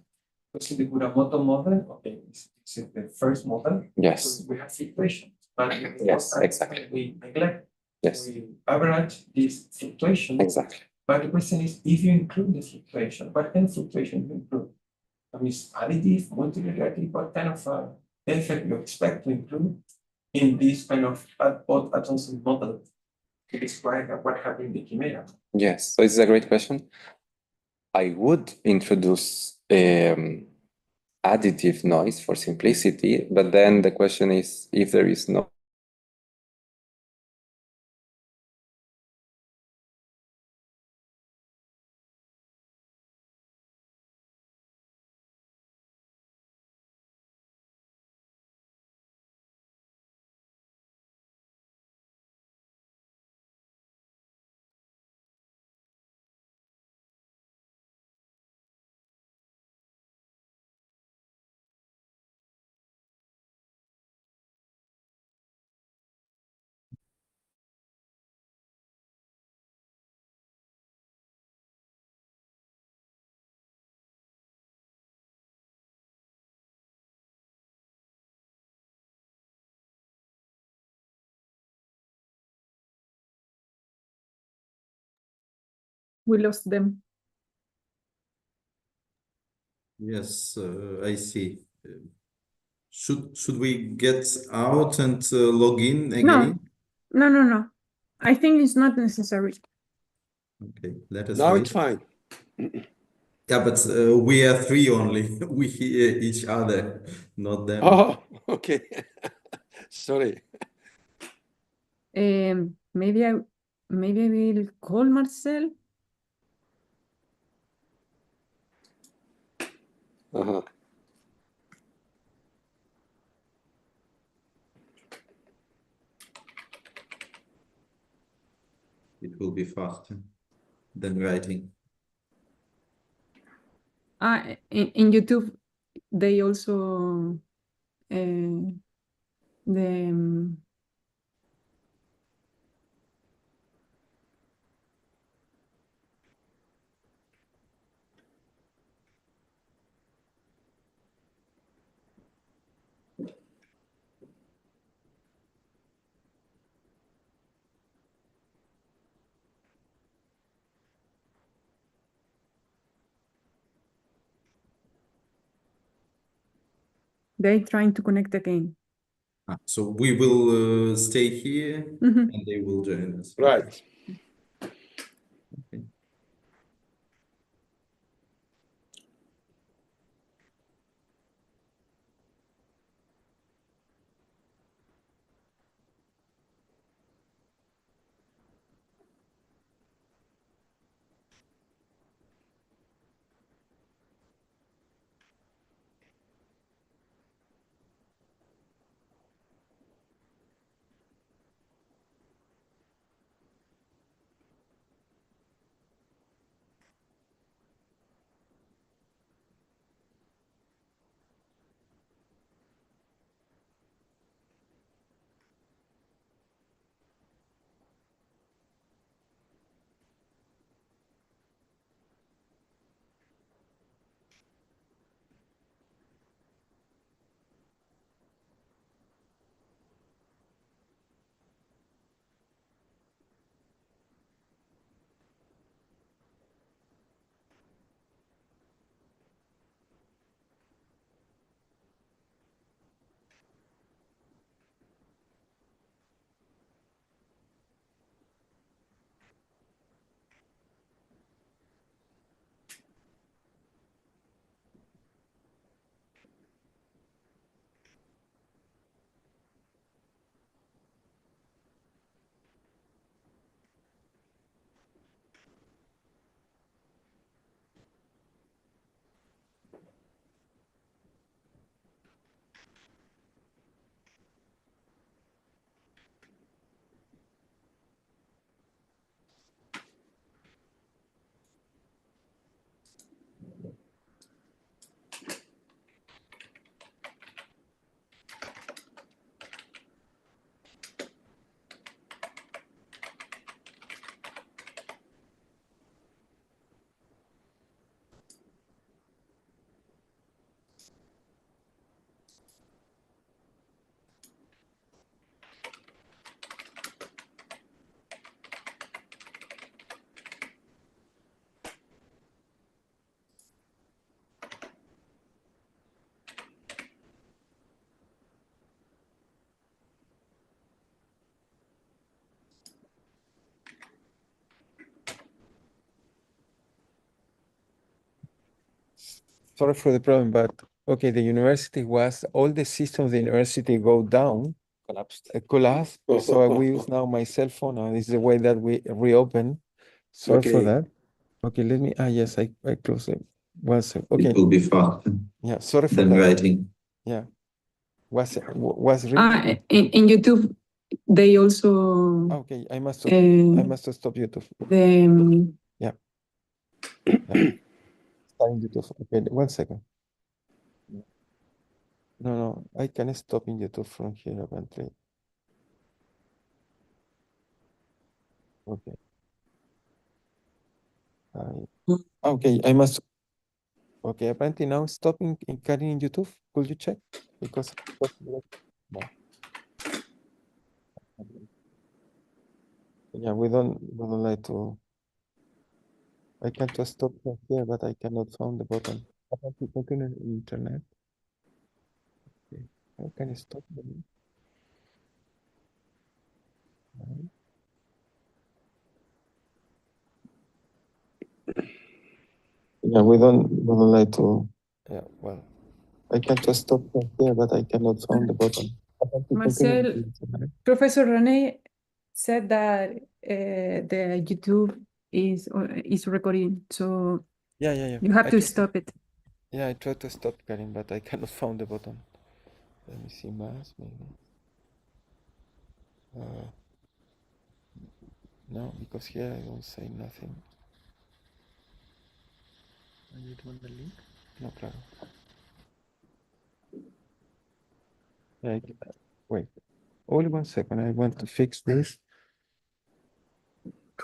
Because in the Kuramoto model, okay, this is the first model. Yes. So we have fluctuations, but yes, exactly. We neglect. Yes. We average this fluctuation. Exactly. But the question is, if you include the fluctuation, what kind of fluctuation you include? I mean, additive, multivariate, what kind of effect you expect to include in this kind of odd atoms model to describe what happened in the chimera? Yes, so this is a great question. I would introduce additive noise for simplicity, but then the question is if there is no We lost them. Yes, I see. Should we get out and log in again? No. I think it's not necessary. Okay, let us Now wait. it's fine. Yeah, but we are 3 only. We hear each other, not them. Oh, okay. Sorry. Maybe I will call Marcel. It will be faster than writing. In YouTube, they also the they're trying to connect again. So we will stay here Mhm. and they will join us. Right. Okay. Sorry for the problem, but okay, the university was, all the systems of the university go down, collapse. So we use now my cell phone, and this is the way that we reopen. Sorry for Okay. that. Okay, let me, yes, I close it. One sec. Okay, It will be faster yeah, sorry for than that. writing. Yeah. Was really, In YouTube, they also okay, I must uh, stop YouTube. the Yeah. Starting YouTube. Okay, 1 second. No, I can stop in YouTube from here apparently. Okay. Okay, I must. Okay, apparently now stopping in cutting in YouTube. Could you check? Because no. Yeah, we don't like to. I can just stop from here, but I cannot find the button. Apparently, continue in internet. Okay. How can I stop them? Yeah, we don't like to. Yeah, well, I can just stop from here, but I cannot find the button. Apparently, continue Marcel, in internet. Professor Rene said that the YouTube is recording, so Yeah. you have I to tried stop it. Yeah, I tried to stop Karim, but I cannot find the button. Let me see mass maybe. No, because here I don't say nothing. You want the link? No, claro. Like, wait, only 1 second. I want to fix this.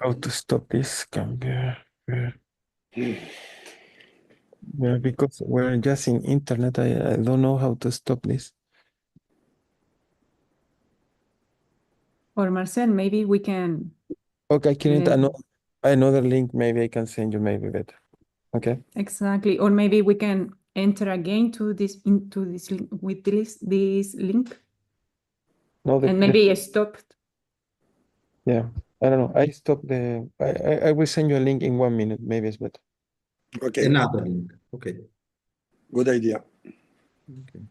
How to stop this? Cambiar. Yeah, because we're just in internet. I don't know how to stop this. Or Marcel, maybe we can. Okay, I create Yeah. another link. Maybe I can send you maybe better. Okay. Exactly. Or maybe we can enter again to this into this link with this link No, and maybe stop. yeah. I don't know. I stopped the. I will send you a link in 1 minute. Maybe it's better. Okay, Another link. Okay. good idea. Okay.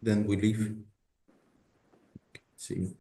Then we leave. See you.